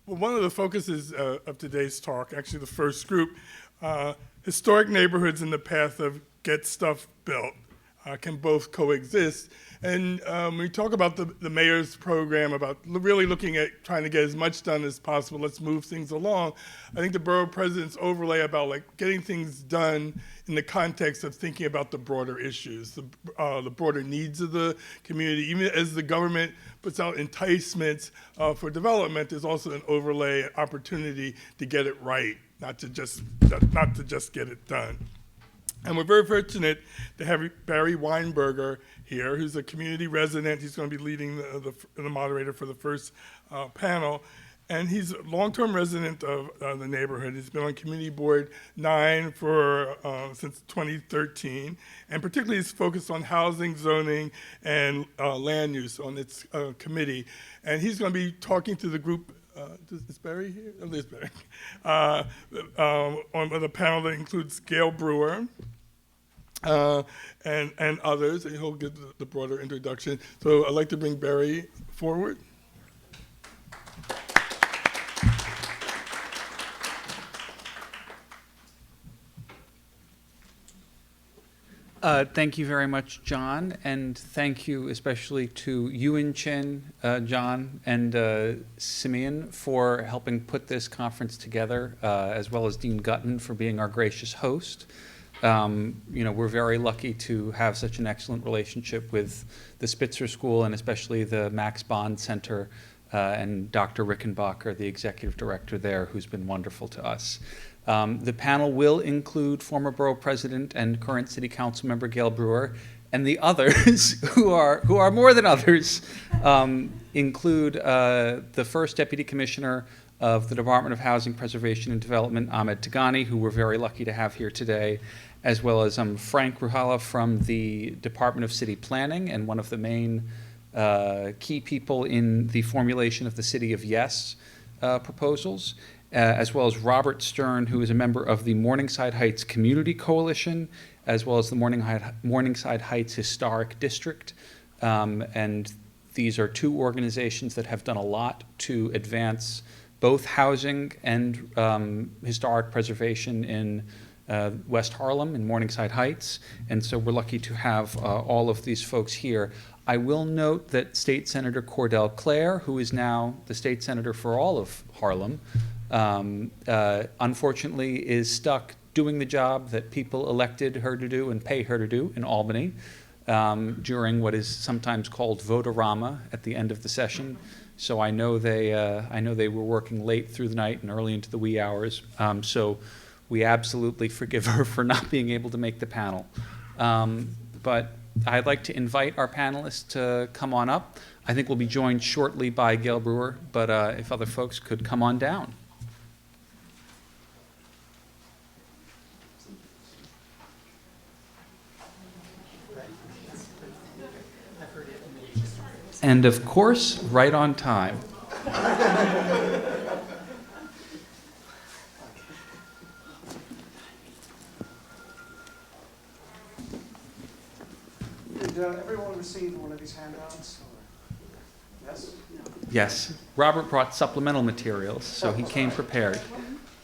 Well, one of the focuses of today's talk, actually the first group, historic neighborhoods in the path of get stuff built can both coexist. And when we talk about the mayor's program, about really looking at trying to get as much done as possible, let's move things along, I think the borough president's overlay about like getting things done in the context of thinking about the broader issues, the broader needs of the community, even as the government puts out enticements for development, there's also an overlay opportunity to get it right, not to just get it done. And we're very fortunate to have Barry Weinberger here, who's a community resident. He's going to be leading the moderator for the first panel. And he's a long-term resident of the neighborhood. He's been on Community Board 9 since 2013. And particularly he's focused on housing, zoning, and land use on its committee. And he's going to be talking to the group. Is Barry here? Oh, there's Barry. On the panel that includes Gail Brewer and others, and he'll give the broader introduction. So I'd like to bring Barry forward. Thank you very much, John, and thank you especially to Ewan Chin, John, and Simeon for helping put this conference together, as well as Dean Gutton for being our gracious host. We're very lucky to have such an excellent relationship with the Spitzer School and especially the Max Bond Center and Dr. Rickenbacher, the executive director there, who's been wonderful to us. The panel will include former borough president and current city council member Gail Brewer, and the others who are more than others include the first deputy commissioner of the Department of Housing Preservation and Development, Ahmed Tagani, who we're very lucky to have here today, as well as Frank Ruhala from the Department of City Planning and one of the main key people in the formulation of the City of Yes proposals. As well as Robert Stern, who is a member of the Morningside Heights Community Coalition, as well as the Morningside Heights Historic District. And these are two organizations that have done a lot to advance both housing and historic preservation in West Harlem and Morningside Heights. And so we're lucky to have all of these folks here. I will note that State Senator Cordell Clare, who is now the state senator for all of Harlem, unfortunately is stuck doing the job that people elected her to do and pay her to do in Albany during what is sometimes called vote-a-rama at the end of the session. So I know they were working late through the night and early into the wee hours. So we absolutely forgive her for not being able to make the panel. But I'd like to invite our panelists to come on up. I think we'll be joined shortly by Gail Brewer, but if other folks could come on down. And of course, right on time. Did everyone receive one of these handouts? Yes? Yes. Robert brought supplemental materials, so he came prepared.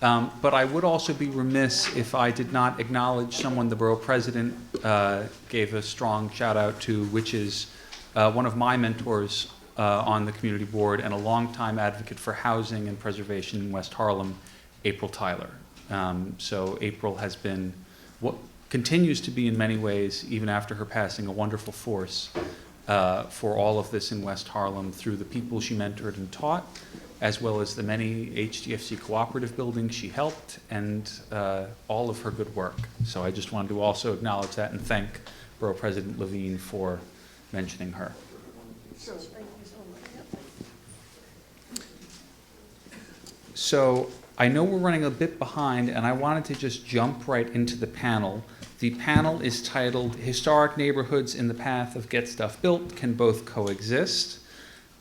But I would also be remiss if I did not acknowledge someone the borough president gave a strong shout out to, which is one of my mentors on the community board and a longtime advocate for housing and preservation in West Harlem, April Tyler. So April has been, what continues to be in many ways, even after her passing, a wonderful force for all of this in West Harlem through the people she mentored and taught, as well as the many HDFC cooperative buildings she helped, and all of her good work. So I just wanted to also acknowledge that and thank Borough President Levine for mentioning her. So I know we're running a bit behind, and I wanted to just jump right into the panel. The panel is titled Historic Neighborhoods in the Path of Get Stuff Built Can Both Coexist.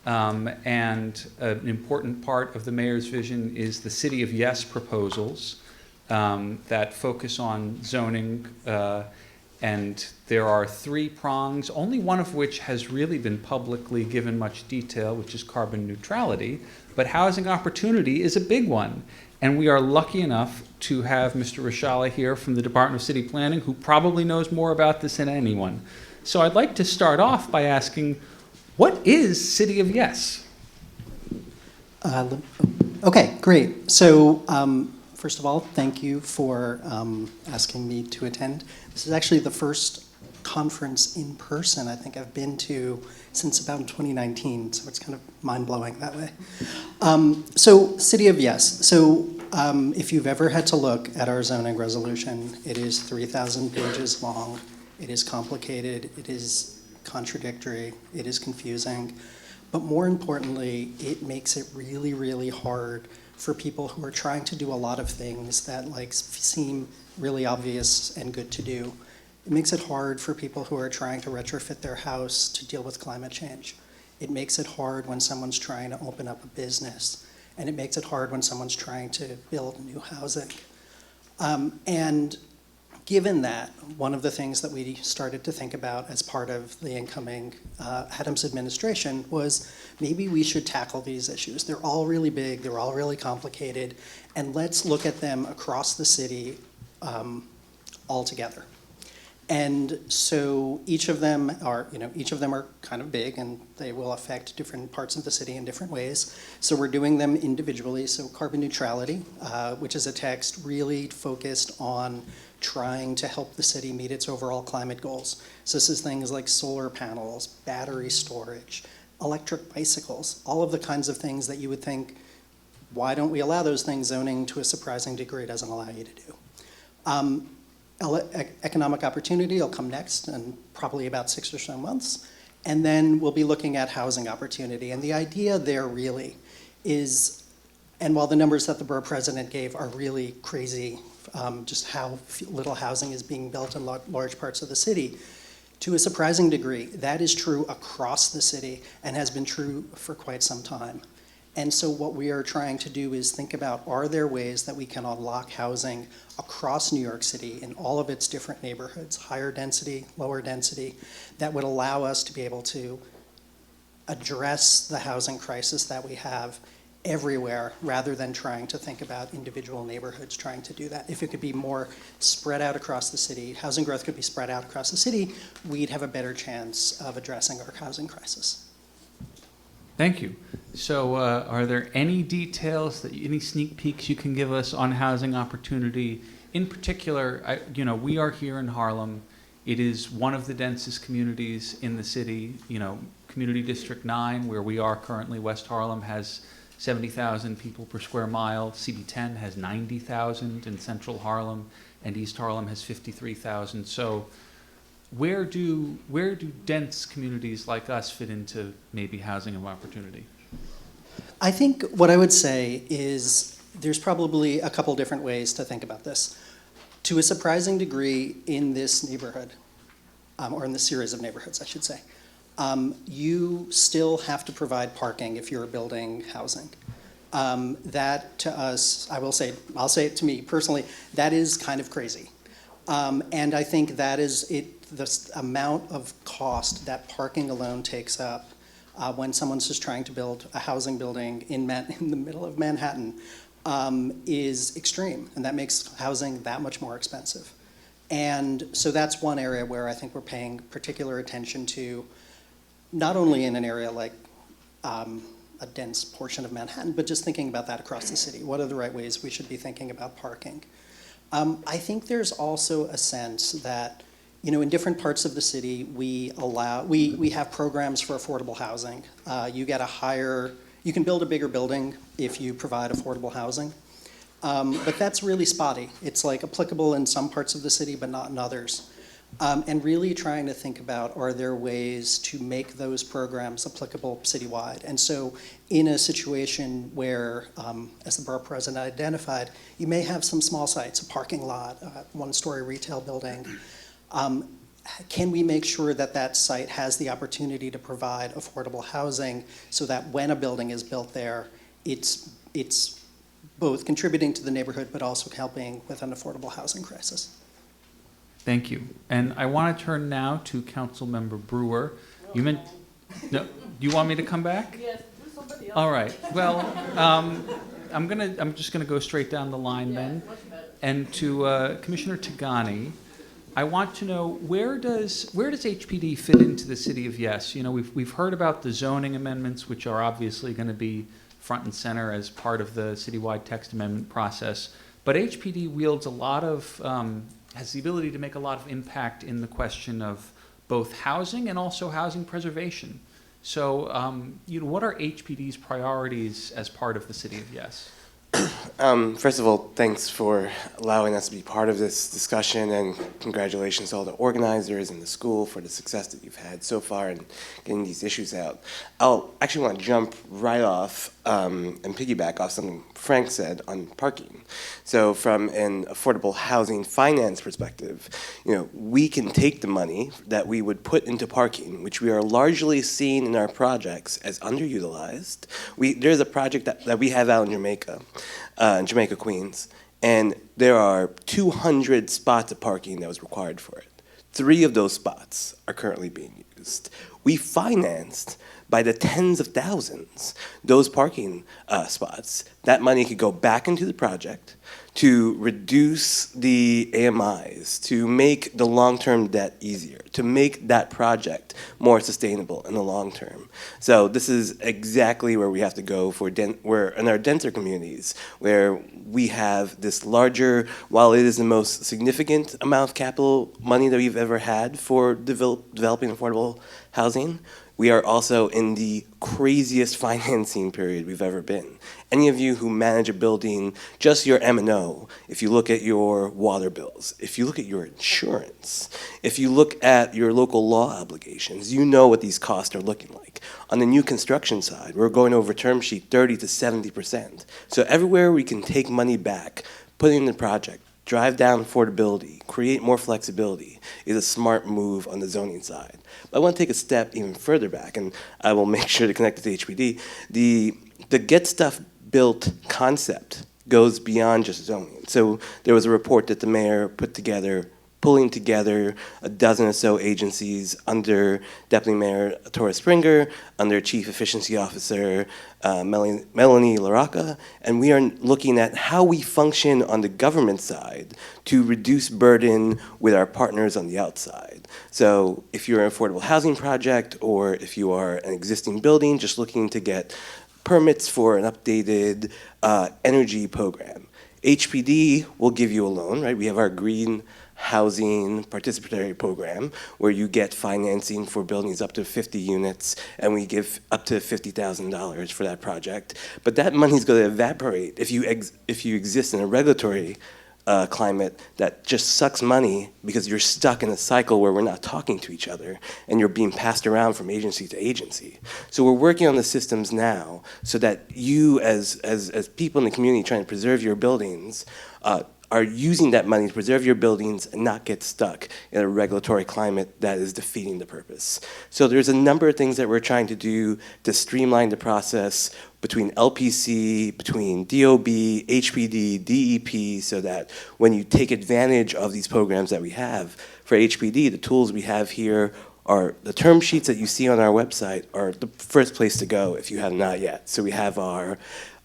And an important part of the mayor's vision is the City of Yes proposals that focus on zoning And there are three prongs, only one of which has really been publicly given much detail, which is carbon neutrality. But housing opportunity is a big one. And we are lucky enough to have Mr. Rashala here from the Department of City Planning, who probably knows more about this than anyone. So I'd like to start off by asking, what is City of Yes? Okay, great. So first of all, thank you for asking me to attend. This is actually the first conference in person I think I've been to since about 2019, so it's kind of mind-blowing that way. So City of Yes. So if you've ever had to look at our zoning resolution, it is 3,000 pages long. It is complicated. It is contradictory. It is confusing. But more importantly, it makes it really, really hard for people who are trying to do a lot of things that seem really obvious and good to do. It makes it hard for people who are trying to retrofit their house to deal with climate change. It makes it hard when someone's trying to open up a business. And it makes it hard when someone's trying to build new housing. And given that, one of the things that we started to think about as part of the incoming Adams administration was maybe we should tackle these issues. They're all really big, they're all really complicated, and let's look at them across the city all together. And so each of them are kind of big, and they will affect different parts of the city in different ways. So we're doing them individually. So carbon neutrality, which is a text really focused on trying to help the city meet its overall climate goals. So this is things like solar panels, battery storage, electric bicycles, all of the kinds of things that you would think, why don't we allow those things? Zoning, to a surprising degree, doesn't allow you to do. Economic opportunity will come next in probably about 6 or so months. And then we'll be looking at housing opportunity. And the idea there really is, and while the numbers that the borough president gave are really crazy, just how little housing is being built in large parts of the city, to a surprising degree, that is true across the city and has been true for quite some time. And so what we are trying to do is think about, are there ways that we can unlock housing across New York City in all of its different neighborhoods, higher density, lower density, that would allow us to be able to address the housing crisis that we have everywhere, rather than trying to think about individual neighborhoods trying to do that. If it could be more spread out across the city, housing growth could be spread out across the city, we'd have a better chance of addressing our housing crisis. Thank you. So are there any details, any sneak peeks you can give us on housing opportunity? In particular, we are here in Harlem. It is one of the densest communities in the city. Community District 9, where we are currently, West Harlem, has 70,000 people per square mile. CB10 has 90,000 in Central Harlem, and East Harlem has 53,000. So where do dense communities like us fit into maybe housing of opportunity? I think what I would say is there's probably a couple different ways to think about this. To a surprising degree in this neighborhood, or in this series of neighborhoods, I should say, you still have to provide parking if you're building housing. That to us, I'll say it to me personally, that is kind of crazy. And I think that is the amount of cost that parking alone takes up when someone's just trying to build a housing building in the middle of Manhattan is extreme, and that makes housing that much more expensive. And so that's one area where I think we're paying particular attention to, not only in an area like a dense portion of Manhattan, but just thinking about that across the city. What are the right ways we should be thinking about parking? I think there's also a sense that, in different parts of the city, we have programs for affordable housing. You can build a bigger building if you provide affordable housing. But that's really spotty. It's applicable in some parts of the city, but not in others. And really trying to think about, are there ways to make those programs applicable citywide? And so in a situation where, as the borough president identified, you may have some small sites, a parking lot, a one-story retail building. Can we make sure that that site has the opportunity to provide affordable housing so that when a building is built there, it's both contributing to the neighborhood but also helping with an affordable housing crisis? Thank you. And I want to turn now to Councilmember Brewer. You meant, no, do you want me to come back? Yes, do somebody else. All right. Well, I'm just gonna go straight down the line then. Much better. And to Commissioner Tagani, I want to know, where does HPD fit into the city of Yes? You know, we've heard about the zoning amendments, which are obviously going to be front and center as part of the citywide text amendment process. But HPD wields a lot of, has the ability to make a lot of impact in the question of both housing and also housing preservation. So, you know, what are HPD's priorities as part of the city of Yes? First of all, thanks for allowing us to be part of this discussion, and congratulations to all the organizers and the school for the success that you've had so far in getting these issues out. I'll actually want to jump right off and piggyback off something Frank said on parking. So from an affordable housing finance perspective, you know, we can take the money that we would put into parking, which we are largely seeing in our projects as underutilized. There's a project that we have out in Jamaica, Queens, and there are 200 spots of parking that was required for it. 3 of those spots are currently being used. We financed by the tens of thousands those parking spots. That money could go back into the project to reduce the AMIs, to make the long-term debt easier, to make that project more sustainable in the long term. So this is exactly where we have to go for we're in our denser communities, where we have this larger, while it is the most significant amount of capital money that we've ever had for developing affordable housing, we are also in the craziest financing period we've ever been. Any of you who manage a building, just your M&O, if you look at your water bills, if you look at your insurance, if you look at your local law obligations, you know what these costs are looking like. On the new construction side, we're going over term sheet 30 to 70%. So everywhere we can take money back, put it in the project, drive down affordability, create more flexibility, is a smart move on the zoning side. But I want to take a step even further back, and I will make sure to connect it to HPD. The get stuff built concept goes beyond just zoning. So there was a report that the mayor put together, pulling together a dozen or so agencies under Deputy Mayor Torres Springer, under Chief Efficiency Officer Melanie LaRocca, and we are looking at how we function on the government side to reduce burden with our partners on the outside. So if you're an affordable housing project, or if you are an existing building just looking to get permits for an updated energy program, HPD will give you a loan, right? We have our green housing participatory program where you get financing for buildings up to 50 units, and we give up to $50,000 for that project. But that money is going to evaporate if you exist in a regulatory climate that just sucks money, because you're stuck in a cycle where we're not talking to each other and you're being passed around from agency to agency. So we're working on the systems now so that you, as people in the community trying to preserve your buildings, are using that money to preserve your buildings and not get stuck in a regulatory climate that is defeating the purpose. So there's a number of things that we're trying to do to streamline the process between LPC, between DOB, HPD, DEP, so that when you take advantage of these programs that we have, for HPD, the tools we have here are the term sheets that you see on our website are the first place to go if you have not yet. So we have our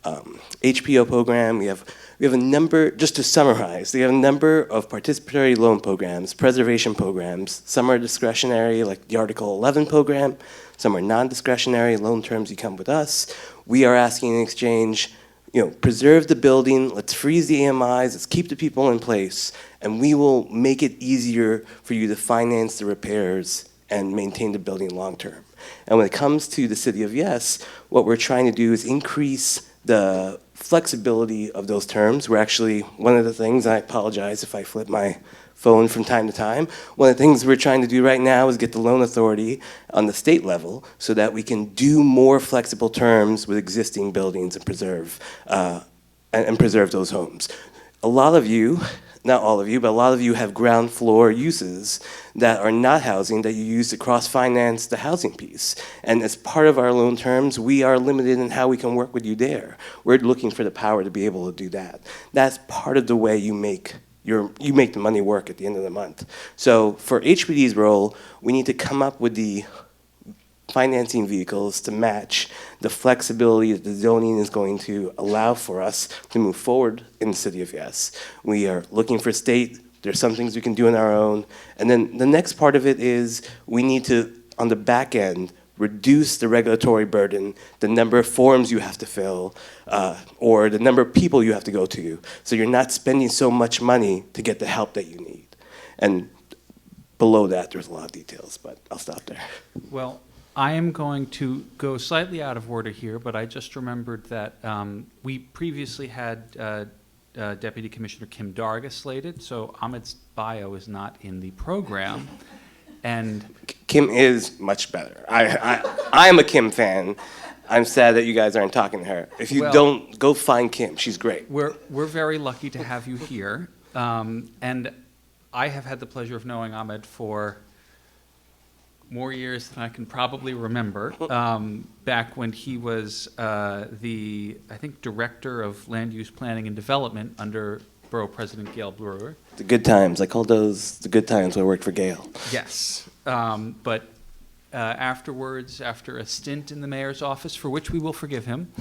HPO program, we have a number, just to summarize, we have a number of participatory loan programs, preservation programs. Some are discretionary, like the Article 11 program. Some are non-discretionary, loan terms, you come with us. We are asking in exchange, you know, preserve the building, let's freeze the AMIs, let's keep the people in place, and we will make it easier for you to finance the repairs and maintain the building long term. And when it comes to the City of Yes, what we're trying to do is increase the flexibility of those terms. We're actually, one of the things, I apologize if I flip my phone from time to time, one of the things we're trying to do right now is get the loan authority on the state level so that we can do more flexible terms with existing buildings and preserve those homes. A lot of you, not all of you, but a lot of you have ground floor uses that are not housing that you use to cross-finance the housing piece. And as part of our loan terms, we are limited in how we can work with you there. We're looking for the power to be able to do that. That's part of the way you make you make the money work at the end of the month. So for HPD's role, we need to come up with the financing vehicles to match the flexibility that the zoning is going to allow for us to move forward in the city of Yes. We are looking for state. There's some things we can do on our own. And then the next part of it is we need to, on the back end, reduce the regulatory burden, the number of forms you have to fill, or the number of people you have to go to. So you're not spending so much money to get the help that you need. And below that, there's a lot of details, but I'll stop there. Well, I am going to go slightly out of order here, but I just remembered that we previously had Deputy Commissioner Kim Darga slated, so Ahmed's bio is not in the program. And Kim is much better. I am a Kim fan. I'm sad that you guys aren't talking to her. If you don't, go find Kim. She's great. we're very lucky to have you here. And I have had the pleasure of knowing Ahmed for more years than I can probably remember, back when he was the, I think, Director of Land Use Planning and Development under Borough President Gail Brewer. The good times. I call those the good times when I worked for Gail. Yes. But afterwards, after a stint in the mayor's office, for which we will forgive him,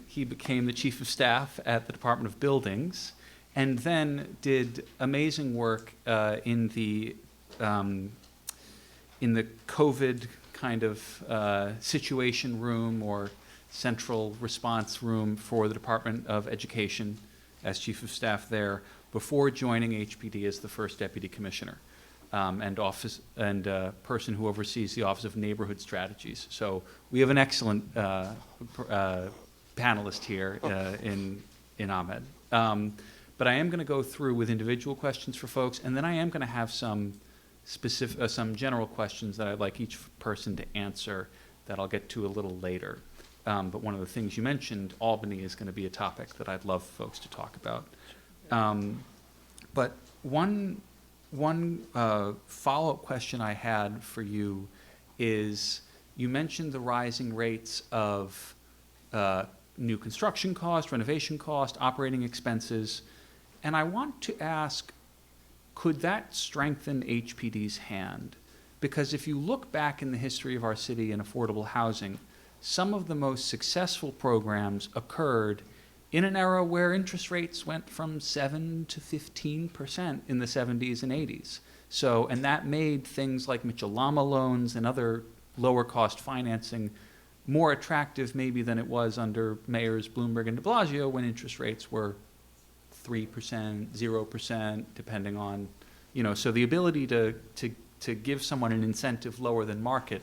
he became the chief of staff at the Department of Buildings, and then did amazing work in the COVID kind of situation room or central response room for the Department of Education as chief of staff there before joining HPD as the first deputy commissioner and person who oversees the Office of Neighborhood Strategies. So we have an excellent panelist here in Ahmed. But I am going to go through with individual questions for folks, and then I am going to have some some general questions that I'd like each person to answer that I'll get to a little later. But one of the things you mentioned, Albany, is going to be a topic that I'd love folks to talk about. But one follow-up question I had for you is, you mentioned the rising rates of new construction cost, renovation cost, operating expenses, and I want to ask, could that strengthen HPD's hand? Because if you look back in the history of our city in affordable housing, some of the most successful programs occurred in an era where interest rates went from 7 to 15% in the 70s and 80s. So, and that made things like Mitchell-Lama loans and other lower cost financing more attractive maybe than it was under mayors Bloomberg and de Blasio when interest rates were 3%, 0%, depending on, so the ability to give someone an incentive lower than market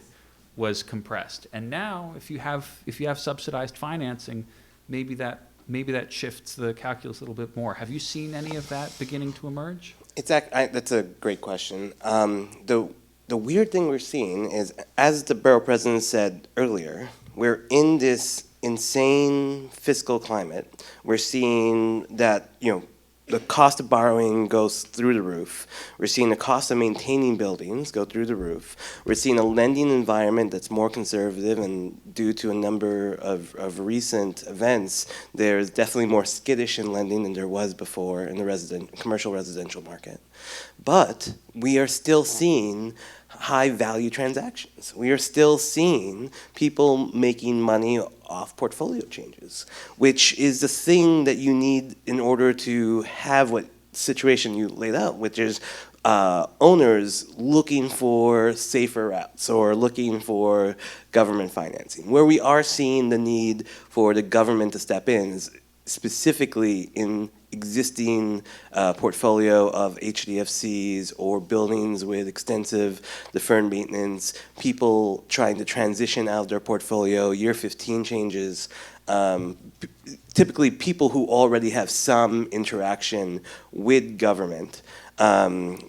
was compressed. And now, if you have subsidized financing, maybe that shifts the calculus a little bit more. Have you seen any of that beginning to emerge? That's a great question. The weird thing we're seeing is, as the borough president said earlier, we're in this insane fiscal climate. We're seeing that, the cost of borrowing goes through the roof. We're seeing the cost of maintaining buildings go through the roof. We're seeing a lending environment that's more conservative, and due to a number of recent events, there's definitely more skittish in lending than there was before in the commercial residential market. But we are still seeing high-value transactions. We are still seeing people making money off portfolio changes, which is the thing that you need in order to have what situation you laid out, which is owners looking for safer routes or looking for government financing. Where we are seeing the need for the government to step in is specifically in existing portfolio of HDFCs or buildings with extensive deferred maintenance, people trying to transition out of their portfolio, year 15 changes, typically people who already have some interaction with government,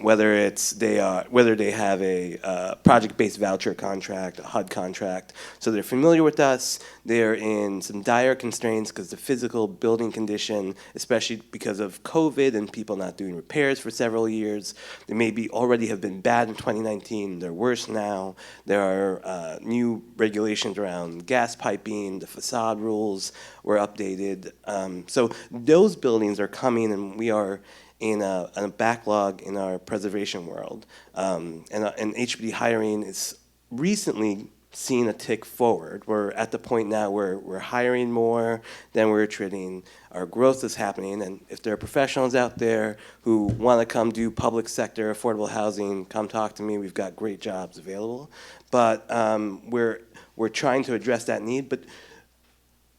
whether they have a project-based voucher contract, a HUD contract, so they're familiar with us. They're in some dire constraints because the physical building condition, especially because of COVID and people not doing repairs for several years, they maybe already have been bad in 2019. They're worse now. There are new regulations around gas piping. The facade rules were updated. So those buildings are coming, and we are in a backlog in our preservation world. And HPD hiring is recently seen a tick forward. We're at the point now where we're hiring more than we're treating. Our growth is happening, and if there are professionals out there who want to come do public sector affordable housing, come talk to me. We've got great jobs available, but we're trying to address that need. But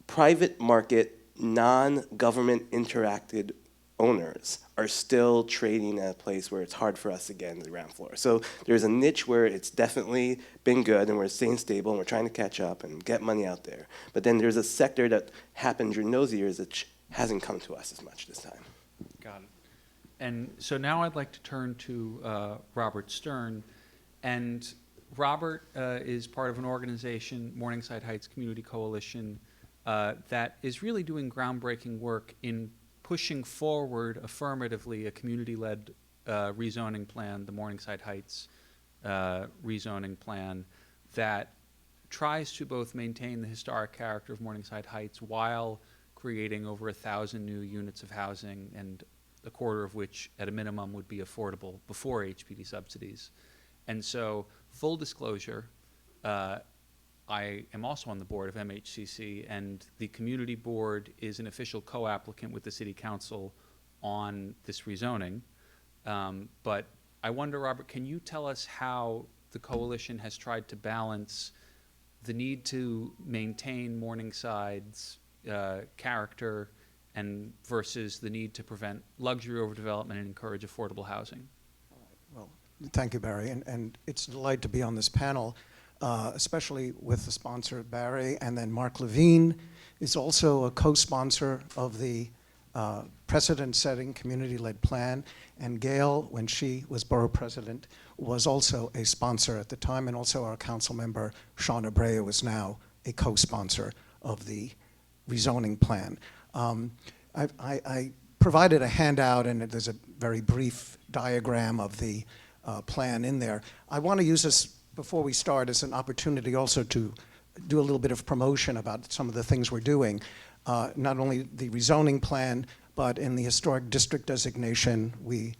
private market, non-government interacted owners are still trading at a place where it's hard for us to get into the ground floor. So there's a niche where it's definitely been good and we're staying stable and we're trying to catch up and get money out there. But then there's a sector that happened during those years that hasn't come to us as much this time. Got it. And so now I'd like to turn to Robert Stern. And Robert is part of an organization, Morningside Heights Community Coalition, that is really doing groundbreaking work in pushing forward affirmatively a community-led rezoning plan, the Morningside Heights rezoning plan, that tries to both maintain the historic character of Morningside Heights while creating over 1,000 new units of housing, and a quarter of which at a minimum would be affordable before HPD subsidies. And so, full disclosure, I am also on the board of MHCC, and the community board is an official co-applicant with the city council on this rezoning. But I wonder, Robert, can you tell us how the coalition has tried to balance the need to maintain Morningside's character and versus the need to prevent luxury overdevelopment and encourage affordable housing? Well, thank you, Barry, and it's a delight to be on this panel. Especially with the sponsor, Barry, and then Mark Levine is also a co-sponsor of the precedent-setting community-led plan, and Gail, when she was borough president, was also a sponsor at the time, and also our council member, Sean Abreu, was now a co-sponsor of the rezoning plan. I provided a handout, and there's a very brief diagram of the plan in there. I want to use this before we start as an opportunity also to do a little bit of promotion about some of the things we're doing. Not only the rezoning plan, but in the historic district designation, we,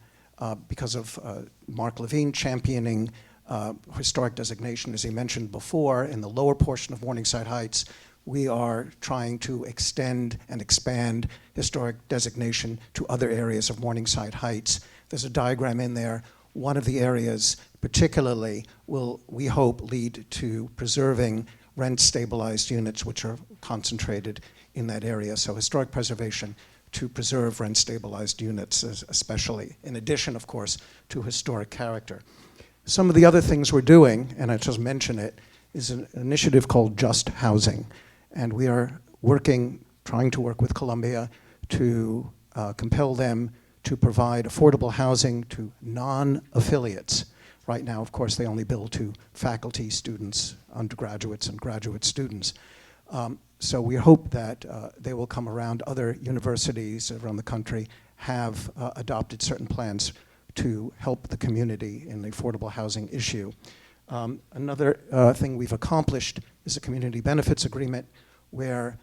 because of Mark Levine championing historic designation, as he mentioned before, in the lower portion of Morningside Heights, we are trying to extend and expand historic designation to other areas of Morningside Heights. There's a diagram in there. One of the areas particularly will, we hope, lead to preserving rent-stabilized units which are concentrated in that area. So historic preservation to preserve rent-stabilized units especially, in addition, of course, to historic character. Some of the other things we're doing, and I just mentioned it, is an initiative called Just Housing. And we are trying to work with Columbia to compel them to provide affordable housing to non-affiliates. Right now, of course, they only bill to faculty, students, undergraduates, and graduate students. So we hope that they will come around. Other universities around the country have adopted certain plans to help the community in the affordable housing issue. Another thing we've accomplished is a community benefits agreement where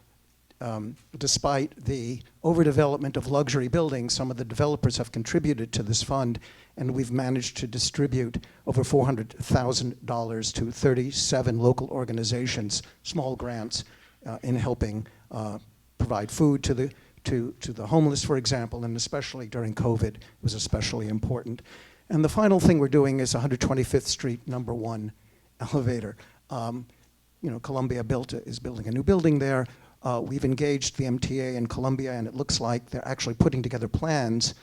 despite the overdevelopment of luxury buildings, some of the developers have contributed to this fund, and we've managed to distribute over $400,000 to 37 local organizations, small grants, in helping provide food to the homeless, for example, and especially during COVID was especially important. And the final thing we're doing is 125th Street #1 elevator. Columbia is building a new building there. We've engaged the MTA in Columbia, and it looks like they're actually putting together plans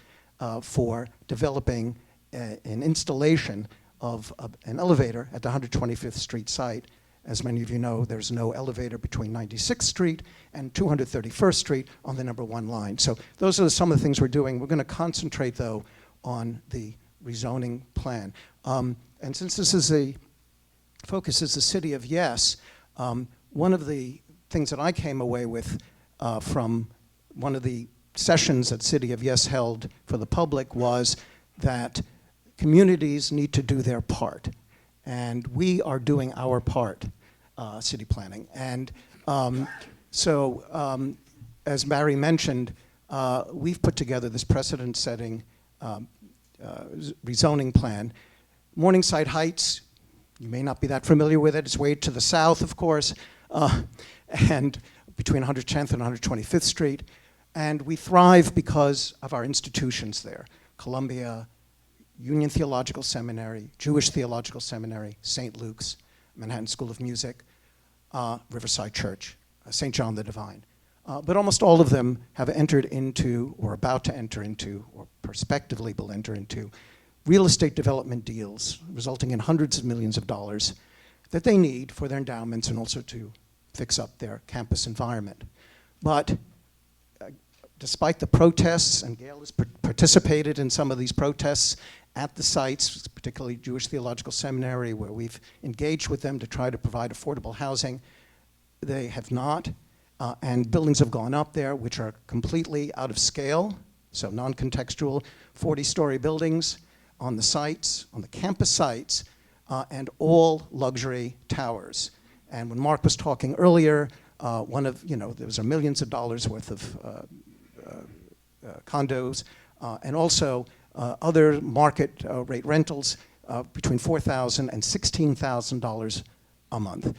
for developing an installation of an elevator at the 125th Street site. As many of you know, there's no elevator between 96th Street and 231st Street on the #1 line. So those are some of the things we're doing. We're going to concentrate, though, on the rezoning plan. And since this is focus is the city of yes, one of the things that I came away with from one of the sessions that City of Yes held for the public was that communities need to do their part. And we are doing our part, city planning. And as Barry mentioned, we've put together this precedent-setting rezoning plan. Morningside Heights, you may not be that familiar with it. It's way to the south, of course, and between 110th and 125th Street. And we thrive because of our institutions there. Columbia, Union Theological Seminary, Jewish Theological Seminary, St. Luke's, Manhattan School of Music, Riverside Church, St. John the Divine. But almost all of them have entered into, or about to enter into, or prospectively will enter into, real estate development deals resulting in hundreds of millions of dollars that they need for their endowments and also to fix up their campus environment. But despite the protests, and Gail has participated in some of these protests at the sites, particularly Jewish Theological Seminary, where we've engaged with them to try to provide affordable housing, they have not. And buildings have gone up there which are completely out of scale, so non-contextual, 40-story buildings on the sites, on the campus sites, and all luxury towers. And when Mark was talking earlier, there was millions of dollars worth of condos, and also other market rate rentals between $4,000 and $16,000 a month.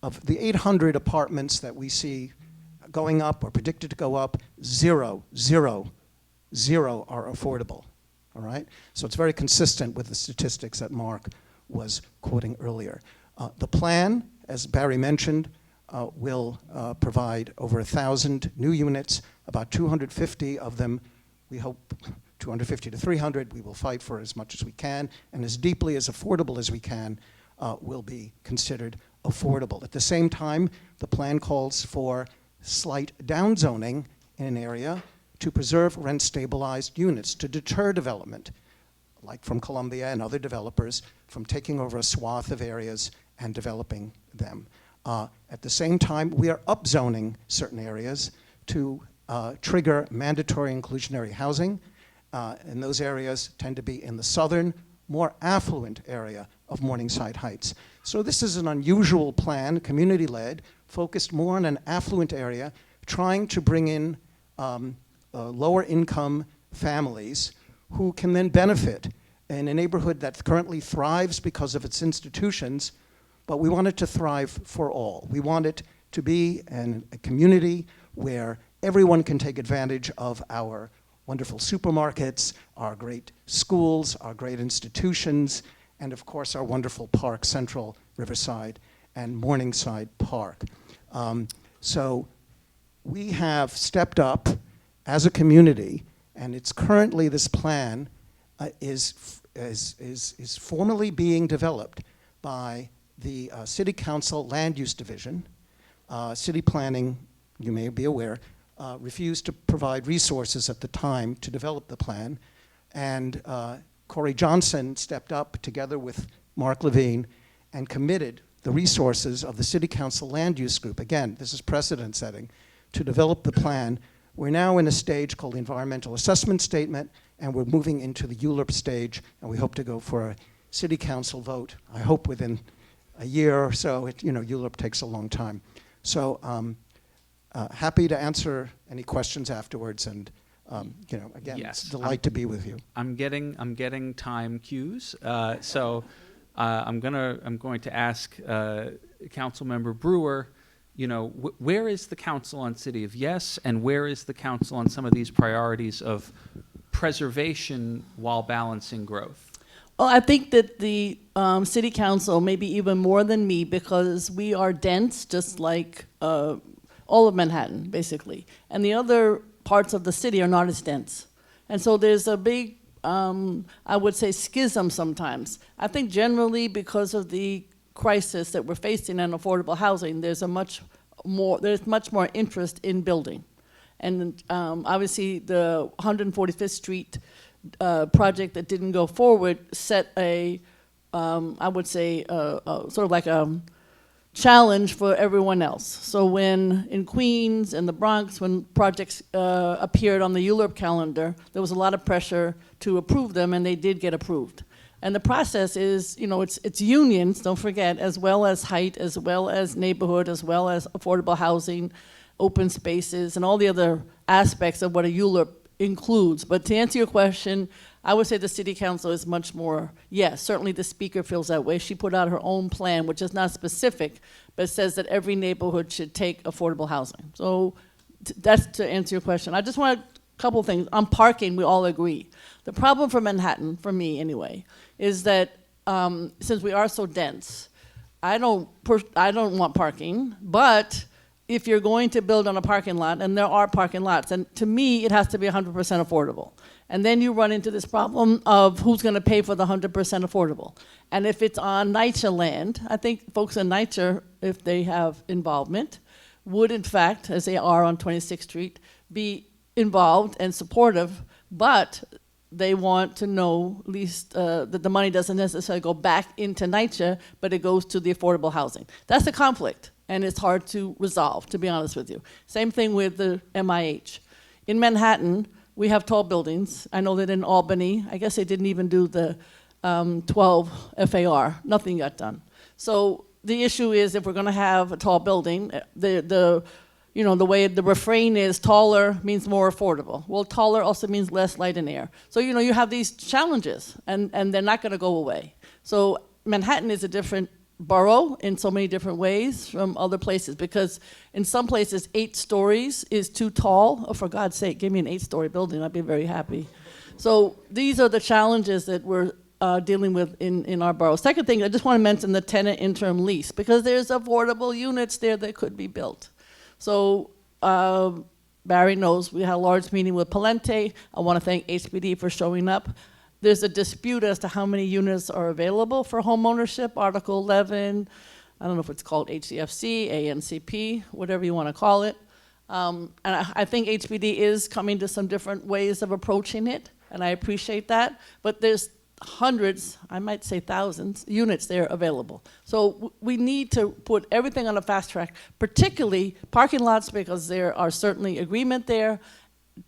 Of the 800 apartments that we see going up or predicted to go up, zero are affordable. All right? So it's very consistent with the statistics that Mark was quoting earlier. The plan, as Barry mentioned, will provide over 1,000 new units, about 250 of them, we hope 250 to 300, we will fight for as much as we can, and as deeply as affordable as we can will be considered affordable. At the same time, the plan calls for slight downzoning in an area to preserve rent-stabilized units, to deter development, like from Columbia and other developers, from taking over a swath of areas and developing them. At the same time, we are upzoning certain areas to trigger mandatory inclusionary housing, and those areas tend to be in the southern, more affluent area of Morningside Heights. So this is an unusual plan, community-led, focused more on an affluent area, trying to bring in lower-income families who can then benefit in a neighborhood that currently thrives because of its institutions, but we want it to thrive for all. We want it to be a community where everyone can take advantage of our wonderful supermarkets, our great schools, our great institutions, and of course our wonderful park, Central, Riverside, and Morningside Park. So we have stepped up as a community, and it's currently, this plan is formally being developed by the City Council Land Use Division. City Planning, you may be aware, refused to provide resources at the time to develop the plan, and Corey Johnson stepped up together with Mark Levine and committed the resources of the City Council Land Use Group. Again, this is precedent setting, to develop the plan. We're now in a stage called the Environmental Assessment Statement, and we're moving into the ULURP stage, and we hope to go for a City Council vote, I hope within a year or so. ULURP takes a long time. So happy to answer any questions afterwards, and again, Yes, it's a delight to be with you. I'm getting time cues, so I'm going to ask Councilmember Brewer, where is the council on City of Yes, and where is the council on some of these priorities of preservation while balancing growth? Well, I think that the city council, maybe even more than me, because we are dense, just like all of Manhattan, basically. And the other parts of the city are not as dense. And so there's a big, I would say, schism sometimes. I think generally because of the crisis that we're facing in affordable housing, there's much more interest in building. And obviously the 145th Street project that didn't go forward set I would say, sort of like a challenge for everyone else. So when in Queens and the Bronx, when projects appeared on the ULURP calendar, there was a lot of pressure to approve them, and they did get approved. And the process is, it's unions, don't forget, as well as height, as well as neighborhood, as well as affordable housing, open spaces, and all the other aspects of what a ULURP includes. But to answer your question, I would say the city council is much more, yes, certainly the speaker feels that way. She put out her own plan, which is not specific, but says that every neighborhood should take affordable housing. So that's to answer your question. I just want a couple things. On parking, we all agree. The problem for Manhattan, for me anyway, is that since we are so dense, I don't want parking, but if you're going to build on a parking lot, and there are parking lots, and to me, it has to be 100% affordable. And then you run into this problem of who's going to pay for the 100% affordable. And if it's on NYCHA land, I think folks in NYCHA, if they have involvement, would in fact, as they are on 26th Street, be involved and supportive, but they want to know at least that the money doesn't necessarily go back into NYCHA, but it goes to the affordable housing. That's a conflict, and it's hard to resolve, to be honest with you. Same thing with the MIH. In Manhattan, we have tall buildings. I know that in Albany, I guess they didn't even do the 12 FAR. Nothing got done. So the issue is if we're going to have a tall building, the way the refrain is taller means more affordable. Well, taller also means less light and air. So, you have these challenges, and they're not going to go away. So Manhattan is a different borough in so many different ways from other places, because in some places 8 stories is too tall. Oh, for God's sake, give me an 8-story building. I'd be very happy. So these are the challenges that we're dealing with in our borough. Second thing, I just want to mention the tenant interim lease, because there's affordable units there that could be built. So Barry knows we had a large meeting with Palente. I want to thank HPD for showing up. There's a dispute as to how many units are available for home ownership, Article 11, I don't know if it's called HCFC, ANCP, whatever you want to call it. And I think HPD is coming to some different ways of approaching it, and I appreciate that. But there's hundreds, I might say thousands, units there available. So we need to put everything on a fast track, particularly parking lots, because there are certainly agreement there,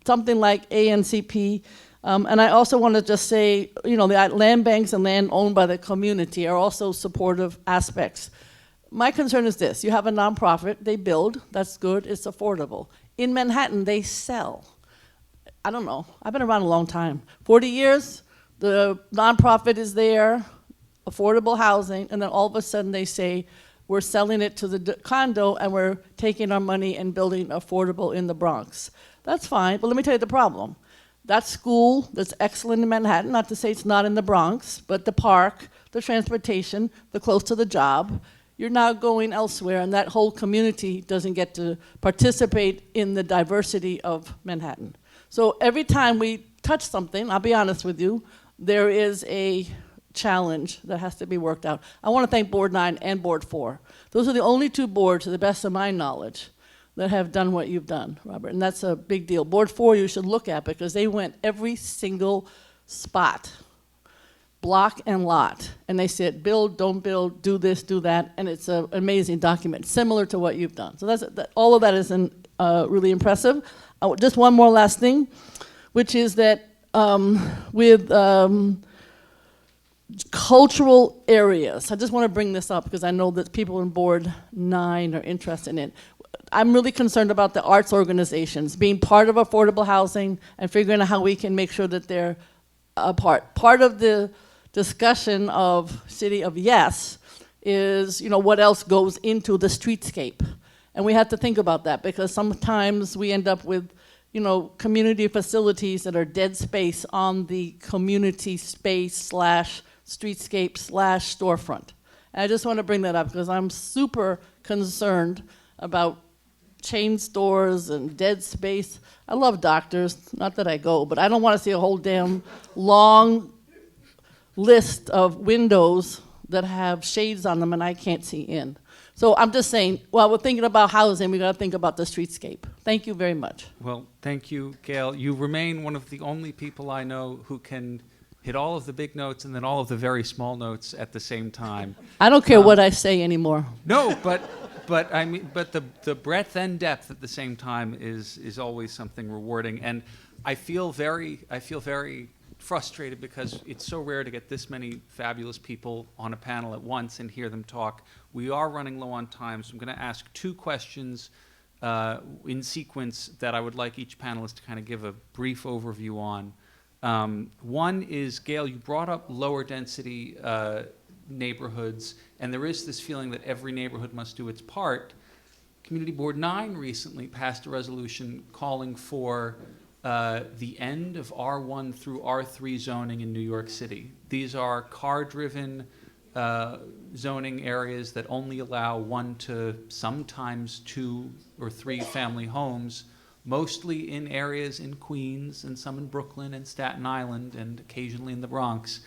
something like ANCP. And I also want to just say, the land banks and land owned by the community are also supportive aspects. My concern is this: you have a nonprofit, they build, that's good, it's affordable. In Manhattan, they sell. I don't know, I've been around a long time. 40 years, the nonprofit is there, affordable housing, and then all of a sudden they say, we're selling it to the condo and we're taking our money and building affordable in the Bronx. That's fine, but let me tell you the problem. That school that's excellent in Manhattan, not to say it's not in the Bronx, but the park, the transportation, the close to the job, you're now going elsewhere, and that whole community doesn't get to participate in the diversity of Manhattan. So every time we touch something, I'll be honest with you, there is a challenge that has to be worked out. I want to thank Board 9 and Board 4. Those are the only 2 boards, to the best of my knowledge, that have done what you've done, Robert, and that's a big deal. Board 4 you should look at, because they went every single spot, block and lot, and they said, build, don't build, do this, do that, and it's an amazing document, similar to what you've done. So all of that is really impressive. Just one more last thing, which is that with cultural areas, I just want to bring this up because I know that people in Board 9 are interested in it. I'm really concerned about the arts organizations being part of affordable housing and figuring out how we can make sure that they're a part. Part of the discussion of City of Yes is, what else goes into the streetscape. And we have to think about that, because sometimes we end up with, community facilities that are dead space on the community space / streetscape / storefront. And I just want to bring that up because I'm super concerned about chain stores and dead space. I love doctors, not that I go, but I don't want to see a whole damn long list of windows that have shades on them and I can't see in. So I'm just saying, while we're thinking about housing, we got to think about the streetscape. Thank you very much. Well, thank you, Gail. You remain one of the only people I know who can hit all of the big notes and then all of the very small notes at the same time. I don't care what I say anymore. No, but I mean, but the breadth and depth at the same time is always something rewarding. And I feel very frustrated because it's so rare to get this many fabulous people on a panel at once and hear them talk. We are running low on time, so I'm going to ask 2 questions in sequence that I would like each panelist to kind of give a brief overview on. One is, Gail, you brought up lower density neighborhoods, and there is this feeling that every neighborhood must do its part. Community Board 9 recently passed a resolution calling for the end of R1 through R3 zoning in New York City. These are car-driven zoning areas that only allow 1 to sometimes 2 or 3 family homes, mostly in areas in Queens and some in Brooklyn and Staten Island and occasionally in the Bronx,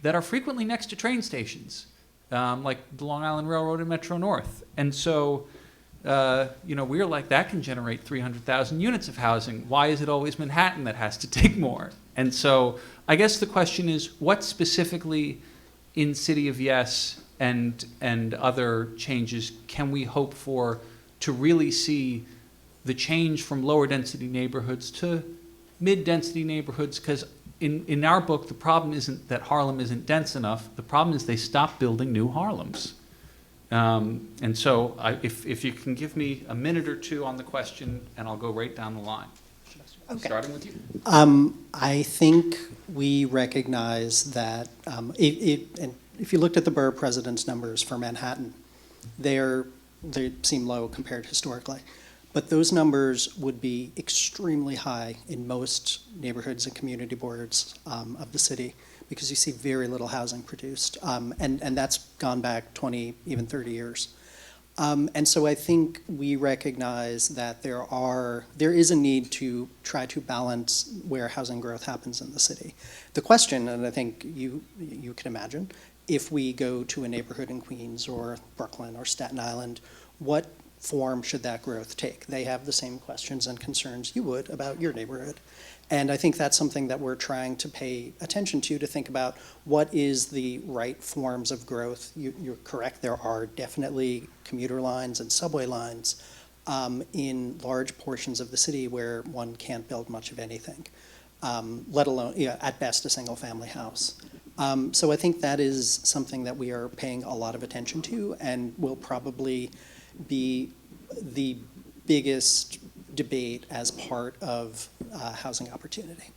that are frequently next to train stations, like the Long Island Railroad and Metro North. And so, we're like, that can generate 300,000 units of housing. Why is it always Manhattan that has to take more? And so I guess the question is, what specifically in City of Yes and other changes can we hope for to really see the change from lower density neighborhoods to mid-density neighborhoods? Because in our book, the problem isn't that Harlem isn't dense enough. The problem is they stopped building new Harlems. And so if you can give me a minute or two on the question, and I'll go right down the line. Okay. Starting with you. I think we recognize that and if you looked at the borough president's numbers for Manhattan, they seem low compared historically. But those numbers would be extremely high in most neighborhoods and community boards of the city, because you see very little housing produced. And that's gone back 20, even 30 years. And so I think we recognize that there is a need to try to balance where housing growth happens in the city. The question, and I think you can imagine, if we go to a neighborhood in Queens or Brooklyn or Staten Island, what form should that growth take? They have the same questions and concerns you would about your neighborhood. And I think that's something that we're trying to pay attention to think about what is the right forms of growth. You're correct, there are definitely commuter lines and subway lines in large portions of the city where one can't build much of anything, let alone, at best, a single family house. So I think that is something that we are paying a lot of attention to, and will probably be the biggest debate as part of housing opportunity.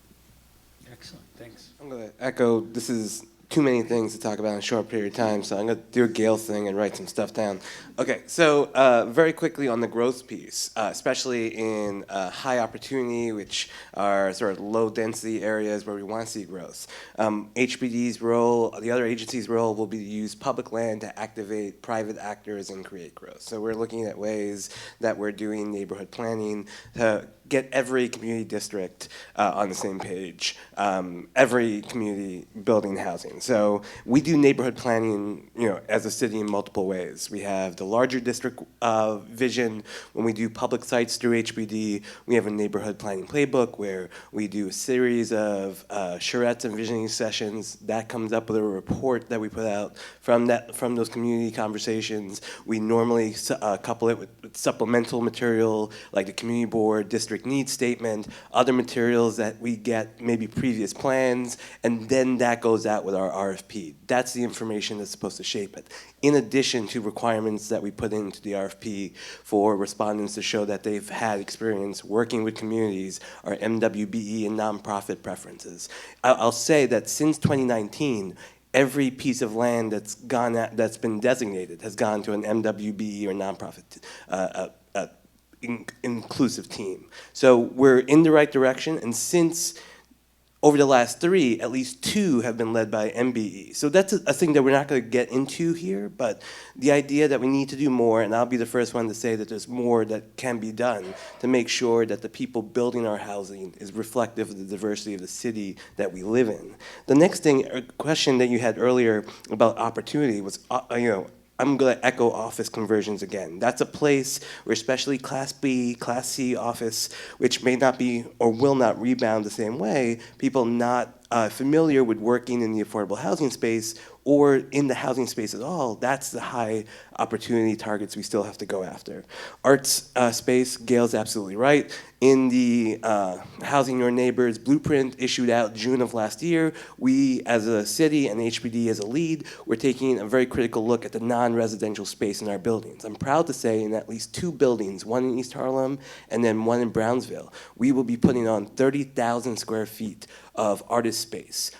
Excellent, thanks. I'm going to echo, this is too many things to talk about in a short period of time, so I'm going to do a Gale thing and write some stuff down. Okay, so very quickly on the growth piece, especially in high opportunity, which are sort of low density areas where we want to see growth. HPD's role, the other agency's role, will be to use public land to activate private actors and create growth. So we're looking at ways that we're doing neighborhood planning to get every community district on the same page, every community building housing. So we do neighborhood planning, as a city in multiple ways. We have the larger district vision. When we do public sites through HBD, we have a neighborhood planning playbook where we do a series of charrettes and visioning sessions. That comes up with a report that we put out from those community conversations. We normally couple it with supplemental material like the community board, district needs statement, other materials that we get, maybe previous plans, and then that goes out with our RFP. That's the information that's supposed to shape it. In addition to requirements that we put into the RFP for respondents to show that they've had experience working with communities, our MWBE and nonprofit preferences. I'll say that since 2019, every piece of land that's been designated has gone to an MWBE or nonprofit inclusive team. So we're in the right direction, and since over the last 3, at least 2 have been led by MBE. So that's a thing that we're not going to get into here, but the idea that we need to do more, and I'll be the first one to say that there's more that can be done to make sure that the people building our housing is reflective of the diversity of the city that we live in. The next thing, a question that you had earlier about opportunity was, I'm going to echo office conversions again. That's a place where especially Class B, Class C office, which may not be or will not rebound the same way, people not familiar with working in the affordable housing space or in the housing space at all, that's the high opportunity targets we still have to go after. Arts space, Gail's absolutely right. In the Housing Your Neighbors blueprint issued out June of last year, we as a city and HPD as a lead, we're taking a very critical look at the non-residential space in our buildings. I'm proud to say in at least 2 buildings, one in East Harlem and then one in Brownsville, we will be putting on 30,000 square feet of artist space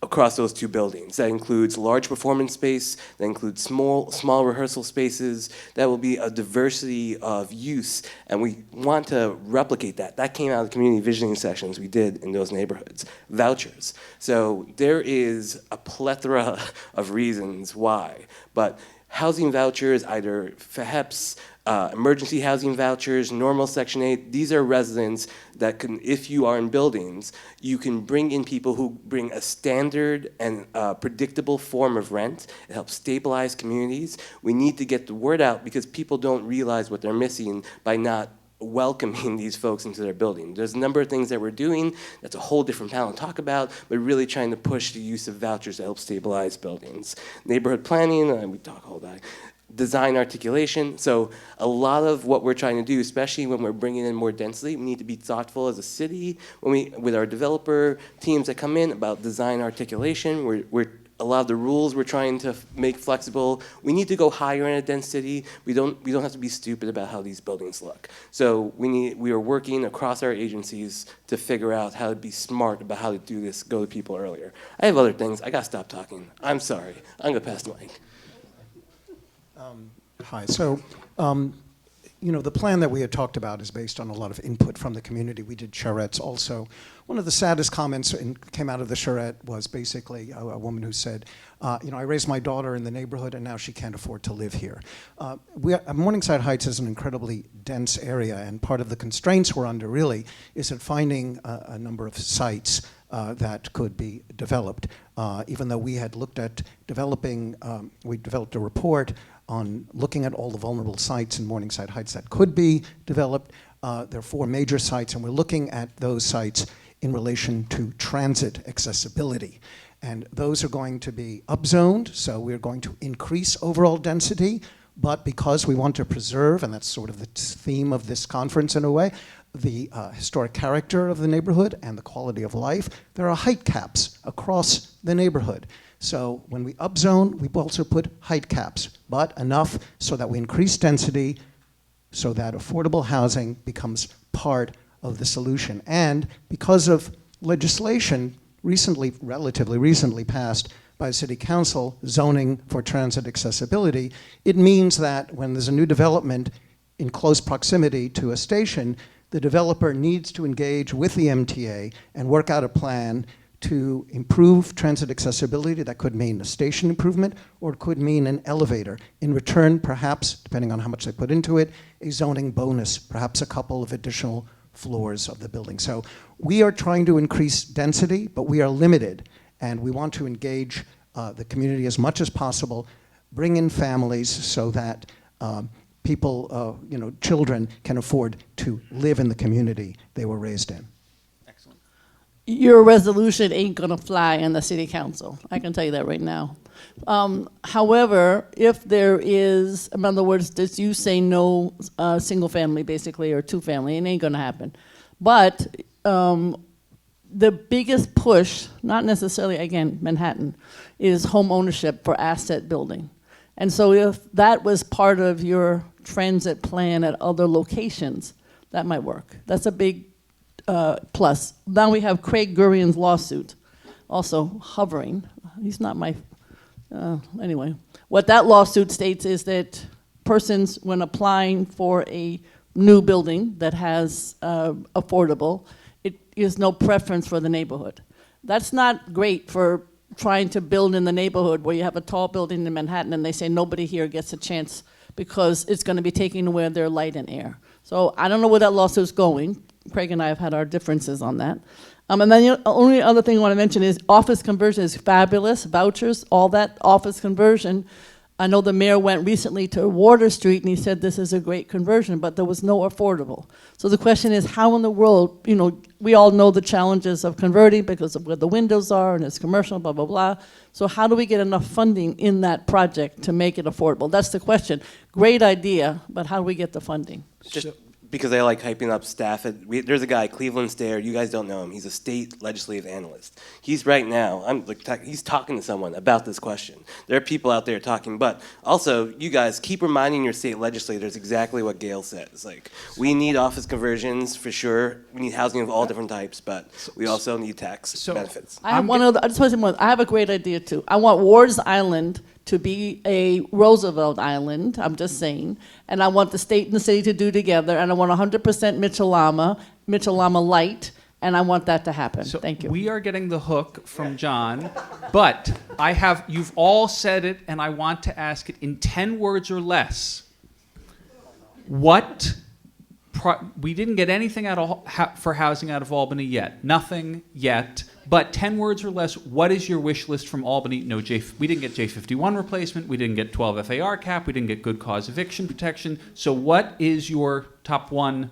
across those 2 buildings. That includes large performance space, that includes small rehearsal spaces, that will be a diversity of use, and we want to replicate that. That came out of the community visioning sessions we did in those neighborhoods. Vouchers. So there is a plethora of reasons why, but housing vouchers, either FHEPS, emergency housing vouchers, normal Section 8, these are residents that can, if you are in buildings, you can bring in people who bring a standard and predictable form of rent. It helps stabilize communities. We need to get the word out because people don't realize what they're missing by not welcoming these folks into their building. There's a number of things that we're doing, that's a whole different panel to talk about, but really trying to push the use of vouchers to help stabilize buildings. Neighborhood planning, we talk all day. Design articulation. So a lot of what we're trying to do, especially when we're bringing in more density, we need to be thoughtful as a city with our developer teams that come in about design articulation. A lot of the rules we're trying to make flexible. We need to go higher in a dense city. We don't have to be stupid about how these buildings look. So we are working across our agencies to figure out how to be smart about how to do this, go to people earlier. I have other things. I gotta stop talking. I'm sorry. I'm gonna pass the mic. Hi. So, the plan that we had talked about is based on a lot of input from the community. We did charrettes also. One of the saddest comments came out of the charrette was basically a woman who said, I raised my daughter in the neighborhood and now she can't afford to live here. Morningside Heights is an incredibly dense area, and part of the constraints we're under really is in finding a number of sites that could be developed. Even though we had looked at developing, we developed a report on looking at all the vulnerable sites in Morningside Heights that could be developed. There are 4 major sites, and we're looking at those sites in relation to transit accessibility. And those are going to be upzoned, so we're going to increase overall density, but because we want to preserve, and that's sort of the theme of this conference in a way, the historic character of the neighborhood and the quality of life, there are height caps across the neighborhood. So when we upzone, we also put height caps, but enough so that we increase density so that affordable housing becomes part of the solution. And because of legislation relatively recently passed by City Council, zoning for transit accessibility, it means that when there's a new development in close proximity to a station, the developer needs to engage with the MTA and work out a plan to improve transit accessibility. That could mean a station improvement, or it could mean an elevator. In return, perhaps, depending on how much they put into it, a zoning bonus, perhaps a couple of additional floors of the building. So we are trying to increase density, but we are limited, and we want to engage the community as much as possible, bring in families so that people, children can afford to live in the community they were raised in. Your resolution ain't gonna fly in the city council. I can tell you that right now. However, if there is, in other words, that you say no single family basically, or 2 family, it ain't gonna happen. But the biggest push, not necessarily, again, Manhattan, is home ownership for asset building. And so if that was part of your transit plan at other locations, that might work. That's a big plus. Now we have Craig Gurian's lawsuit, also hovering. He's not my, anyway. What that lawsuit states is that persons, when applying for a new building that has affordable, it is no preference for the neighborhood. That's not great for trying to build in the neighborhood where you have a tall building in Manhattan and they say nobody here gets a chance because it's going to be taking away their light and air. So I don't know where that lawsuit's going. Craig and I have had our differences on that. And then the only other thing I want to mention is office conversion is fabulous. Vouchers, all that office conversion. I know the mayor went recently to Water Street and he said this is a great conversion, but there was no affordable. So the question is, how in the world, you know, we all know the challenges of converting because of where the windows are and it's commercial, blah, blah, blah. So how do we get enough funding in that project to make it affordable? That's the question. Great idea, but how do we get the funding? Just because I like hyping up staff. There's a guy, Cleveland Stair. You guys don't know him. He's a state legislative analyst. He's right now. He's talking to someone about this question. There are people out there talking, but also you guys keep reminding your state legislators exactly what Gail says. Like, we need office conversions for sure. We need housing of all different types, but we also need tax benefits. I have I just want to say one. I have a great idea too. I want Ward's Island to be a Roosevelt Island, I'm just saying, and I want the state and the city to do together, and I want 100% Mitchell-Lama Light, and I want that to happen. So Thank you. we are getting the hook from John, but you've all said it, and I want to ask it in 10 words or less. We didn't get anything for housing out of Albany yet. Nothing yet. But 10 words or less, what is your wish list from Albany? No, we didn't get J51 replacement. We didn't get 12 FAR cap. We didn't get good cause eviction protection. So what is your top one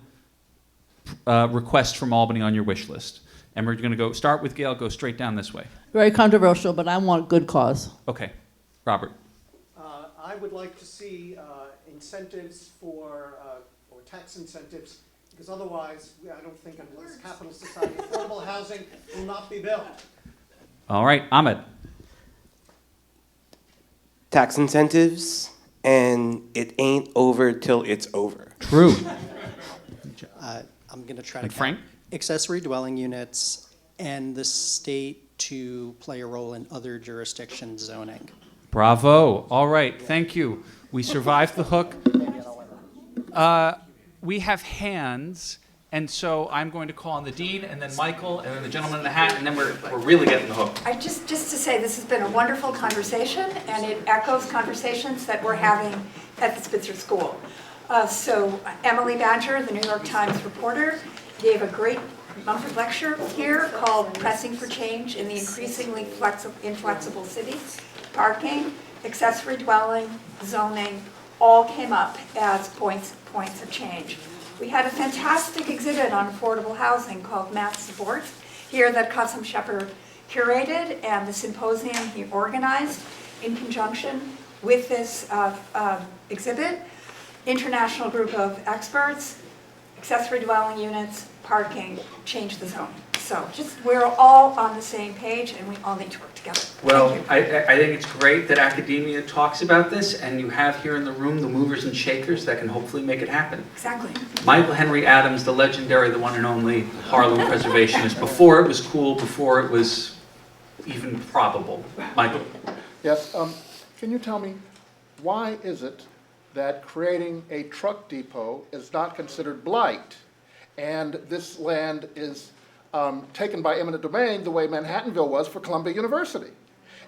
request from Albany on your wish list? And we're going to start with Gail, go straight down this way. Very controversial, but I want good cause. Okay. Robert. I would like to see incentives or tax incentives, because otherwise, I don't think in this capitalist society, affordable housing will not be built. All right. Ahmed. Tax incentives, and it ain't over till it's over. True. I'm going to try And to Frank? accessory dwelling units and the state to play a role in other jurisdictions zoning. Bravo. All right. Thank you. We survived the hook. We have hands, and so I'm going to call on the dean, and then Michael, and then the gentleman in the hat, and then we're really getting the hook. Just to say, this has been a wonderful conversation, and it echoes conversations that we're having at the Spitzer School. So Emily Badger, the New York Times reporter, gave a great Mumford lecture here called Pressing for Change in the Increasingly Inflexible City. Parking, accessory dwelling, zoning, all came up as points of change. We had a fantastic exhibit on affordable housing called Math Support here that Qasim Shepard curated, and the symposium he organized in conjunction with this exhibit. International group of experts, accessory dwelling units, parking, change the zone. So we're all on the same page, and we all need to work together. Well, I think it's great that academia talks about this, and you have here in the room the movers and shakers that can hopefully make it happen. Exactly. Michael Henry Adams, the legendary, the one and only Harlem preservationist, before it was cool, before it was even probable. Michael. Yes, can you tell me, why is it that creating a truck depot is not considered blight, and this land is taken by eminent domain the way Manhattanville was for Columbia University?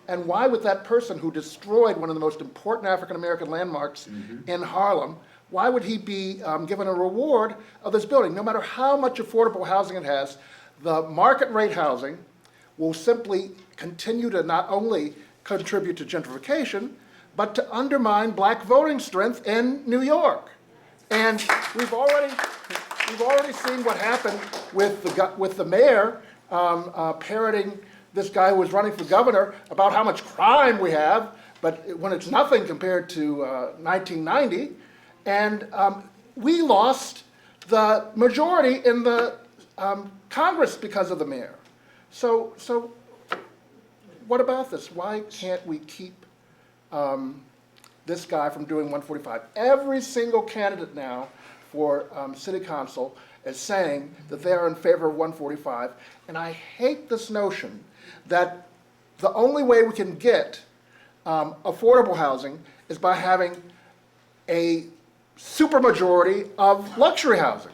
And why would that person who destroyed one of the most important African-American landmarks in Harlem, why would he be given a reward of this building? No matter how much affordable housing it has, the market rate housing will simply continue to not only contribute to gentrification, but to undermine black voting strength in New York. And we've already seen what happened with the mayor parroting this guy who was running for governor about how much crime we have, but when it's nothing compared to 1990. And we lost the majority in the Congress because of the mayor. So what about this? Why can't we keep this guy from doing 145? Every single candidate now for city council is saying that they are in favor of 145, and I hate this notion that the only way we can get affordable housing is by having a supermajority of luxury housing.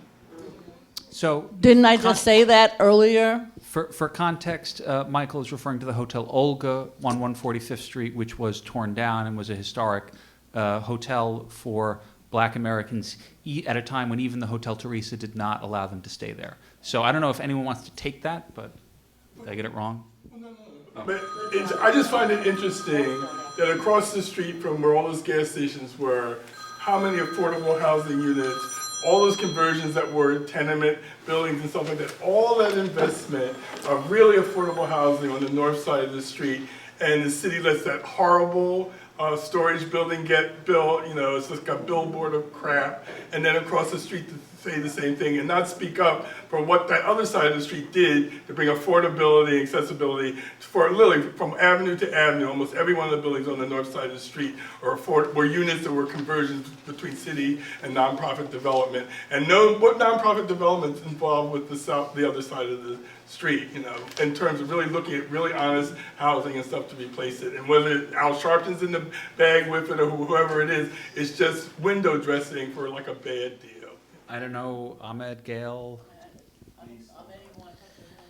So Didn't I just say that earlier? For context, Michael is referring to the Hotel Olga on 145th Street, which was torn down and was a historic hotel for Black Americans at a time when even the Hotel Teresa did not allow them to stay there. So I don't know if anyone wants to take that, but did I get it wrong? But I just find it interesting that across the street from where all those gas stations were, how many affordable housing units, all those conversions that were tenement buildings and stuff like that, all that investment of really affordable housing on the north side of the street, and the city lets that horrible storage building get built, you know, it's just a billboard of crap, and then across the street to say the same thing and not speak up for what that other side of the street did to bring affordability and accessibility for literally from avenue to avenue. Almost every one of the buildings on the north side of the street were units that were conversions between city and nonprofit development. And know what nonprofit development is involved with the other side of the street, you know, in terms of really looking at really honest housing and stuff to replace it. And whether Al Sharpton's in the bag with it or whoever it is, it's just window dressing for like a bad deal. I don't know, Ahmed, Gail.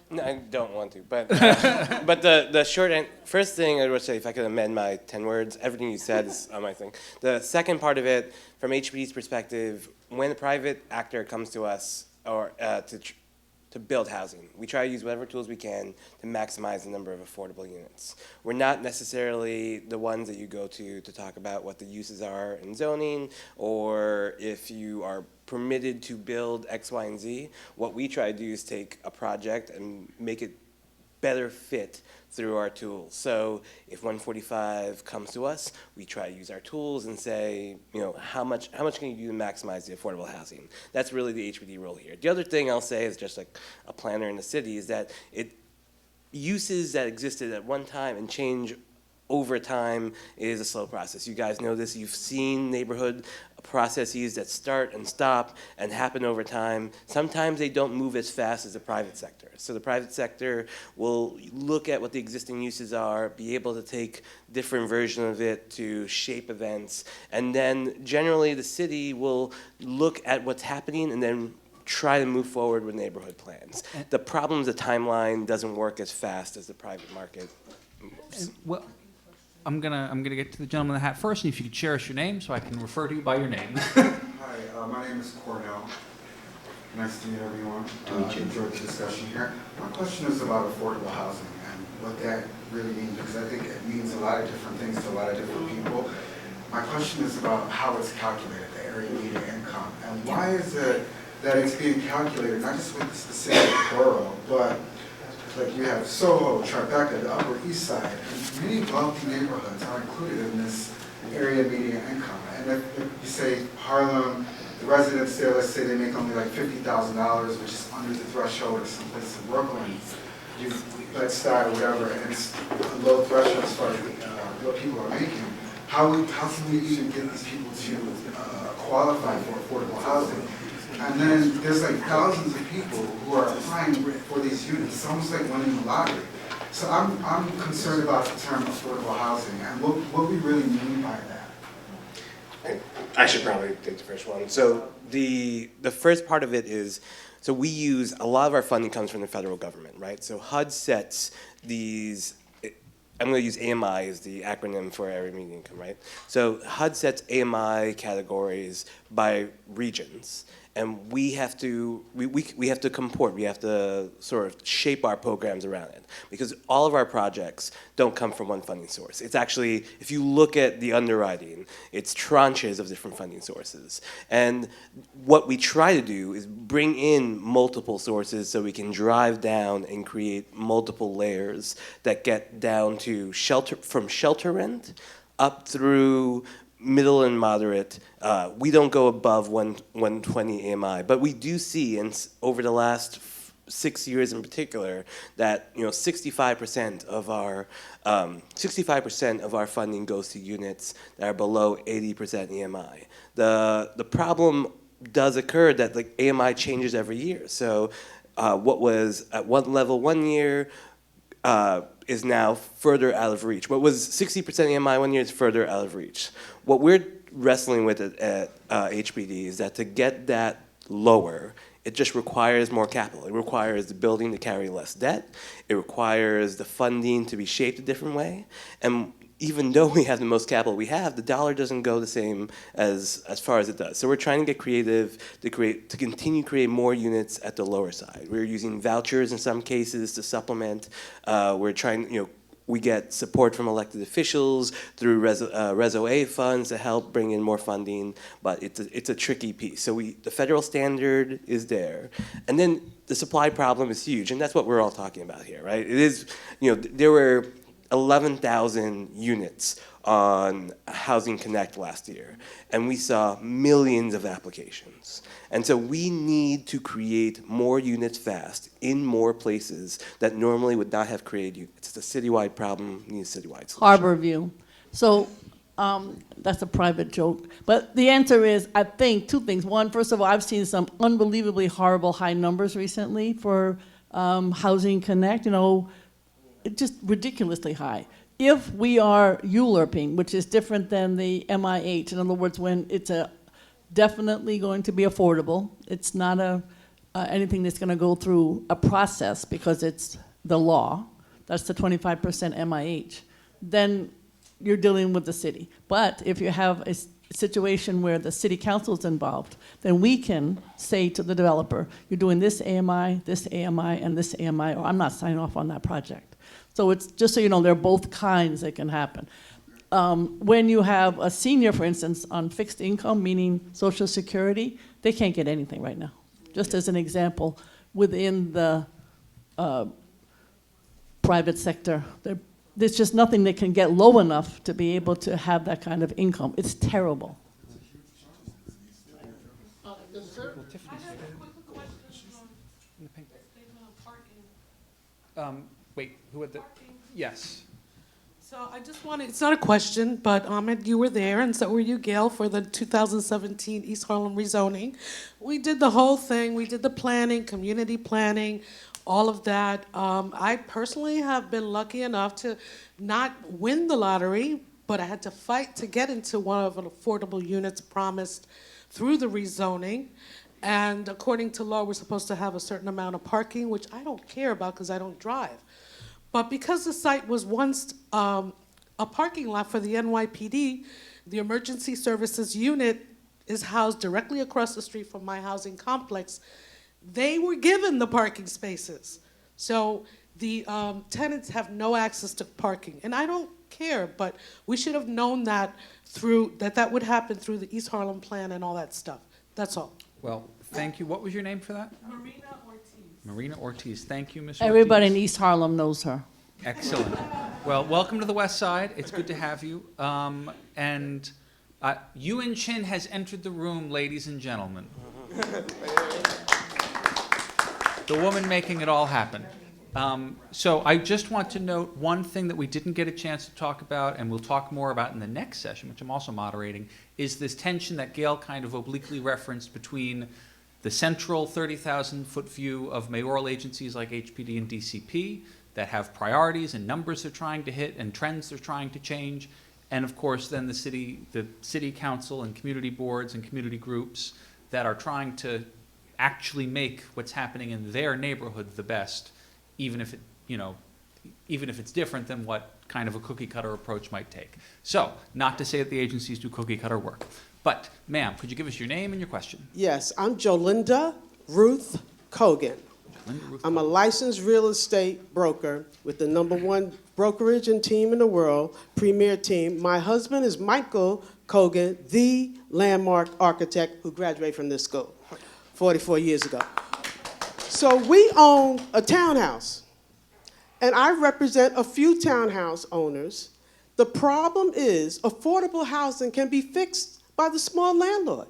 No, I don't want to, but the short end, first thing I would say, if I could amend my 10 words, everything you said is on my thing. The second part of it, from HPD's perspective, when a private actor comes to us or to build housing, we try to use whatever tools we can to maximize the number of affordable units. We're not necessarily the ones that you go to talk about what the uses are in zoning, or if you are permitted to build X, Y, and Z. What we try to do is take a project and make it better fit through our tools. So if 145 comes to us, we try to use our tools and say, you know, how much can you do to maximize the affordable housing? That's really the HPD role here. The other thing I'll say is just like a planner in the city is that uses that existed at one time and change over time is a slow process. You guys know this. You've seen neighborhood processes that start and stop and happen over time. Sometimes they don't move as fast as the private sector. So the private sector will look at what the existing uses are, be able to take different versions of it to shape events, and then generally the city will look at what's happening and then try to move forward with neighborhood plans. The problem is the timeline doesn't work as fast as the private market moves. Well, I'm gonna get to the gentleman in the hat first, and if you could share us your name so I can refer to you by your name. Hi, my name is Cornell. Nice to meet everyone. I enjoyed the discussion here. My question is about affordable housing and what that really means, because I think it means a lot of different things to a lot of different people. My question is about how it's calculated, the area median income, and why is it that it's being calculated not just with the specific borough, but like you have Soho, Tribeca, the Upper East Side, and many wealthy neighborhoods are included in this area median income. And if you say Harlem, the residents there, let's say they make only like $50,000, which is under the threshold of someplace in Brooklyn, Bed-Stuy or whatever, and it's a low threshold as far as what people are making. How can we even get these people to qualify for affordable housing? And then there's like thousands of people who are applying for these units. It's almost like winning the lottery. So I'm concerned about the term affordable housing and what we really mean by that. I should probably take the first one. So the first part of it is, so we use, a lot of our funding comes from the federal government, right? So HUD sets these, I'm going to use AMI as the acronym for area median income, right? So HUD sets AMI categories by regions. And we have to comport, we have to sort of shape our programs around it. Because all of our projects don't come from one funding source. It's actually, if you look at the underwriting, it's tranches of different funding sources. And what we try to do is bring in multiple sources so we can drive down and create multiple layers that get down to shelter, from shelter rent up through middle and moderate. We don't go above 120 AMI, but we do see, over the last 6 years in particular, that 65% of our funding goes to units that are below 80% EMI. The problem does occur that like AMI changes every year. So what was at one level one year is now further out of reach. What was 60% AMI one year is further out of reach. What we're wrestling with at HPD is that to get that lower, it just requires more capital. It requires the building to carry less debt. It requires the funding to be shaped a different way. And even though we have the most capital we have, the dollar doesn't go the same as far as it does. So we're trying to get creative to continue create more units at the lower side. We're using vouchers in some cases to supplement. We're we get support from elected officials through Reso A funds to help bring in more funding, but it's a tricky piece. So the federal standard is there, and then the supply problem is huge, and that's what we're all talking about here, right? It is, there were 11,000 units on Housing Connect last year, and we saw millions of applications. And so we need to create more units fast in more places that normally would not have created units. It's a citywide problem, needs a citywide solution. Harborview. So that's a private joke. But the answer is, I think, two things. One, first of all, I've seen some unbelievably horrible high numbers recently for Housing Connect, just ridiculously high. If we are ULURPing, which is different than the MIH, in other words, when it's definitely going to be affordable, it's not anything that's going to go through a process because it's the law, that's the 25% MIH, then you're dealing with the city. But if you have a situation where the city council is involved, then we can say to the developer, you're doing this AMI, and this AMI, or I'm not signing off on that project. So it's just so you know, there are both kinds that can happen. When you have a senior, for instance, on fixed income, meaning Social Security, they can't get anything right now. Just as an example, within the private sector, there's just nothing that can get low enough to be able to have that kind of income. It's terrible. Wait, who had the? Yes. So I just wanted, it's not a question, but Ahmed, you were there, and so were you, Gail, for the 2017 East Harlem rezoning. We did the whole thing. We did the planning, community planning, all of that. I personally have been lucky enough to not win the lottery, but I had to fight to get into one of the affordable units promised through the rezoning. And according to law, we're supposed to have a certain amount of parking, which I don't care about because I don't drive. But because the site was once a parking lot for the NYPD, the emergency services unit is housed directly across the street from my housing complex. They were given the parking spaces. So the tenants have no access to parking. And I don't care, but we should have known that that would happen through the East Harlem plan and all that stuff. That's all. Well, thank you. What was your name for that? Marina Ortiz. Marina Ortiz. Thank you, Ms. Everybody in Ortiz. East Harlem knows her. Excellent. Well, welcome to the West Side. It's good to have you. And Yuen Chin has entered the room, ladies and gentlemen. The woman making it all happen. So I just want to note one thing that we didn't get a chance to talk about, and we'll talk more about in the next session, which I'm also moderating, is this tension that Gail kind of obliquely referenced between the central 30,000-foot view of mayoral agencies like HPD and DCP that have priorities and numbers they're trying to hit and trends they're trying to change, and of course then the city council and community boards and community groups that are trying to actually make what's happening in their neighborhood the best, even if it's different than what kind of a cookie cutter approach might take. So, not to say that the agencies do cookie cutter work, but ma'am, could you give us your name and your question? Yes, I'm Jolinda Ruth Kogan. I'm a licensed real estate broker with the #1 brokerage and team in the world, premier team. My husband is Michael Kogan, the landmark architect who graduated from this school 44 years ago. So we own a townhouse, and I represent a few townhouse owners. The problem is affordable housing can be fixed by the small landlord,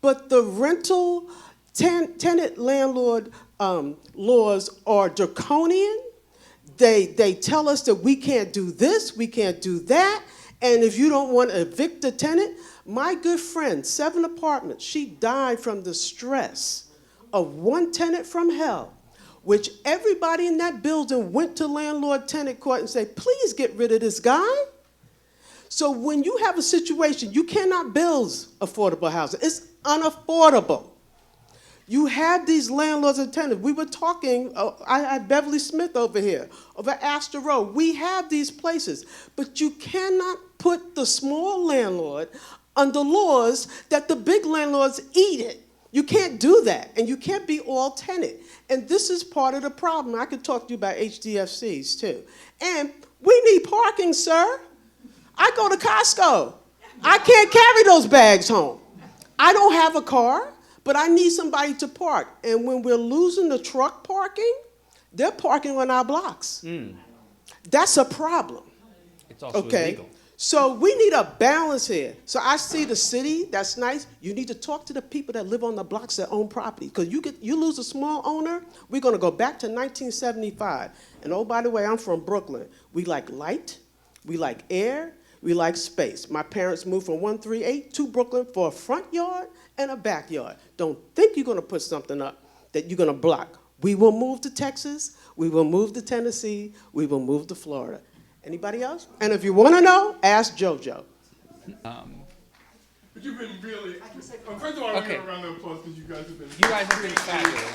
but the rental tenant landlord laws are draconian. They tell us that we can't do this, we can't do that, and if you don't want to evict the tenant, my good friend, 7 apartments, she died from the stress of one tenant from hell, which everybody in that building went to landlord-tenant court and said, please get rid of this guy. So when you have a situation, you cannot build affordable housing. It's unaffordable. You have these landlords and tenants. We were talking, I had Beverly Smith over here, over Astor Road. We have these places, but you cannot put the small landlord under laws that the big landlords eat it. You can't do that, and you can't be all tenant. And this is part of the problem. I could talk to you about HDFCs too. And we need parking, sir. I go to Costco. I can't carry those bags home. I don't have a car, but I need somebody to park. And when we're losing the truck parking, they're parking on our blocks. That's a problem. It's also illegal. So we need a balance here. So I see the city, that's nice. You need to talk to the people that live on the blocks that own property. Because you lose a small owner, we're going to go back to 1975. And oh, by the way, I'm from Brooklyn. We like light, we like air, we like space. My parents moved from 138 to Brooklyn for a front yard and a backyard. Don't think you're going to put something up that you're going to block. We will move to Texas, we will move to Tennessee, we will move to Florida. Anybody else? And if you want to know, ask JoJo. But you've been really. First of all, I want to give a round of applause because you guys have been. You guys have been fabulous.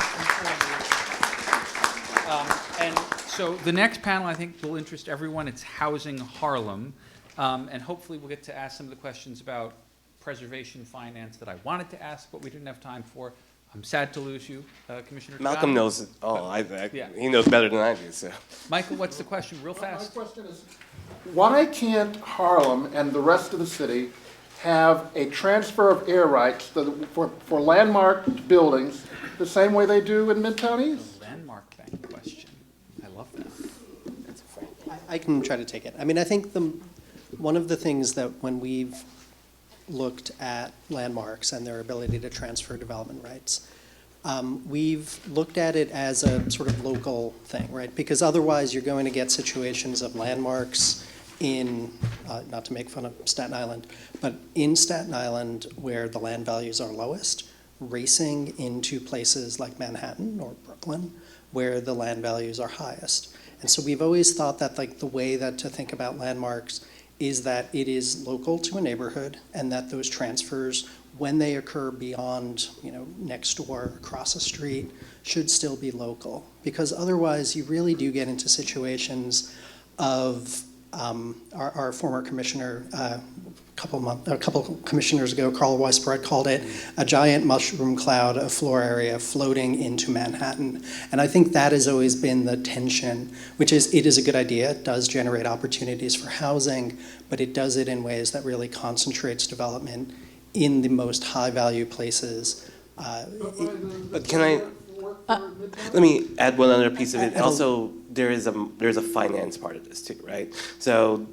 And so the next panel, I think, will interest everyone. It's Housing Harlem. And hopefully we'll get to ask some of the questions about preservation finance that I wanted to ask, but we didn't have time for. I'm sad to lose you, Commissioner. Malcolm knows it all. Yeah. He knows better than I do. So, Michael, what's the question, real My fast? question is, why can't Harlem and the rest of the city have a transfer of air rights for landmark buildings the same way they do in Midtown East? Landmark bank question. I love that. I can try to take it. I mean, I think one of the things that when we've looked at landmarks and their ability to transfer development rights, we've looked at it as a sort of local thing, right? Because otherwise you're going to get situations of landmarks in, not to make fun of Staten Island, but in Staten Island where the land values are lowest, racing into places like Manhattan or Brooklyn where the land values are highest. And so we've always thought that like the way that to think about landmarks is that it is local to a neighborhood and that those transfers, when they occur beyond, next door, across a street, should still be local. Because otherwise you really do get into situations of our former commissioner, a couple commissioners ago, Carl Weisbrod, called it a giant mushroom cloud of floor area floating into Manhattan. And I think that has always been the tension, which is it is a good idea. It does generate opportunities for housing, but it does it in ways that really concentrates development in the most high-value places. but can I? Let me add one other piece of it. Also, there's a finance part of this too, right? So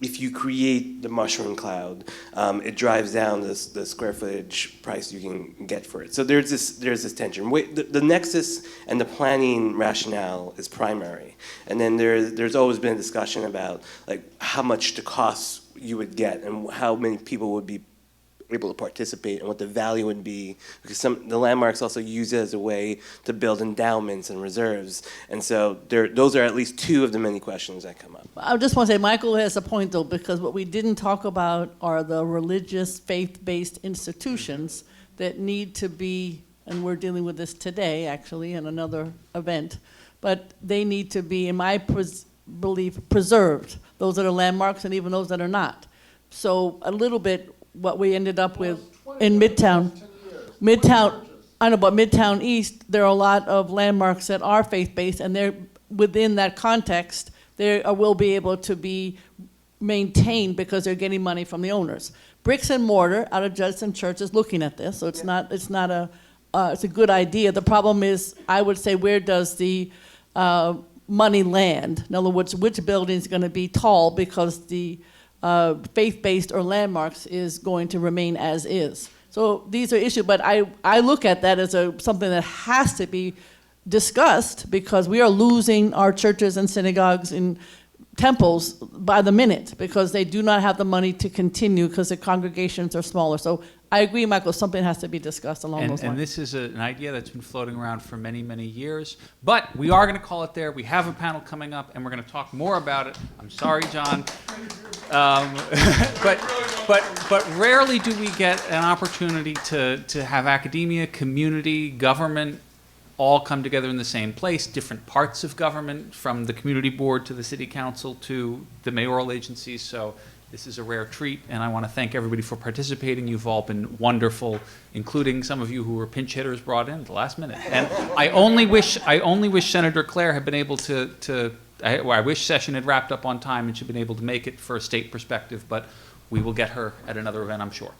if you create the mushroom cloud, it drives down the square footage price you can get for it. So there's this tension. The nexus and the planning rationale is primary, and then there's always been a discussion about like how much the costs you would get and how many people would be able to participate and what the value would be, because the landmarks also use it as a way to build endowments and reserves, and so those are at least two of the many questions that come up. I just want to say Michael has a point though, because what we didn't talk about are the religious faith-based institutions that need to be, and we're dealing with this today actually in another event, but they need to be, in my belief, preserved, those that are landmarks and even those that are not. So a little bit what we ended up with in Midtown, I know, but Midtown East, there are a lot of landmarks that are faith-based, and they're within that context, they will be able to be maintained because they're getting money from the owners. Bricks and mortar out of Judson Church is looking at this, so it's a good idea. The problem is, I would say, where does the money land? In other words, which building is going to be tall because the faith-based or landmarks is going to remain as is. So these are issues, but I look at that as something that has to be discussed because we are losing our churches and synagogues and temples by the minute because they do not have the money to continue because the congregations are smaller. So I agree, Michael, something has to be discussed along those lines. And this is an idea that's been floating around for many, many years. But we are going to call it there. We have a panel coming up, and we're going to talk more about it. I'm sorry, John. But rarely do we get an opportunity to have academia, community, government all come together in the same place, different parts of government, from the community board to the city council to the mayoral agencies. So This is a rare treat, and I want to thank everybody for participating. You've all been wonderful, including some of you who were pinch hitters brought in at the last minute. And I only wish Senator Claire had been able I wish session had wrapped up on time and she'd been able to make it for a state perspective, but we will get her at another event, I'm sure.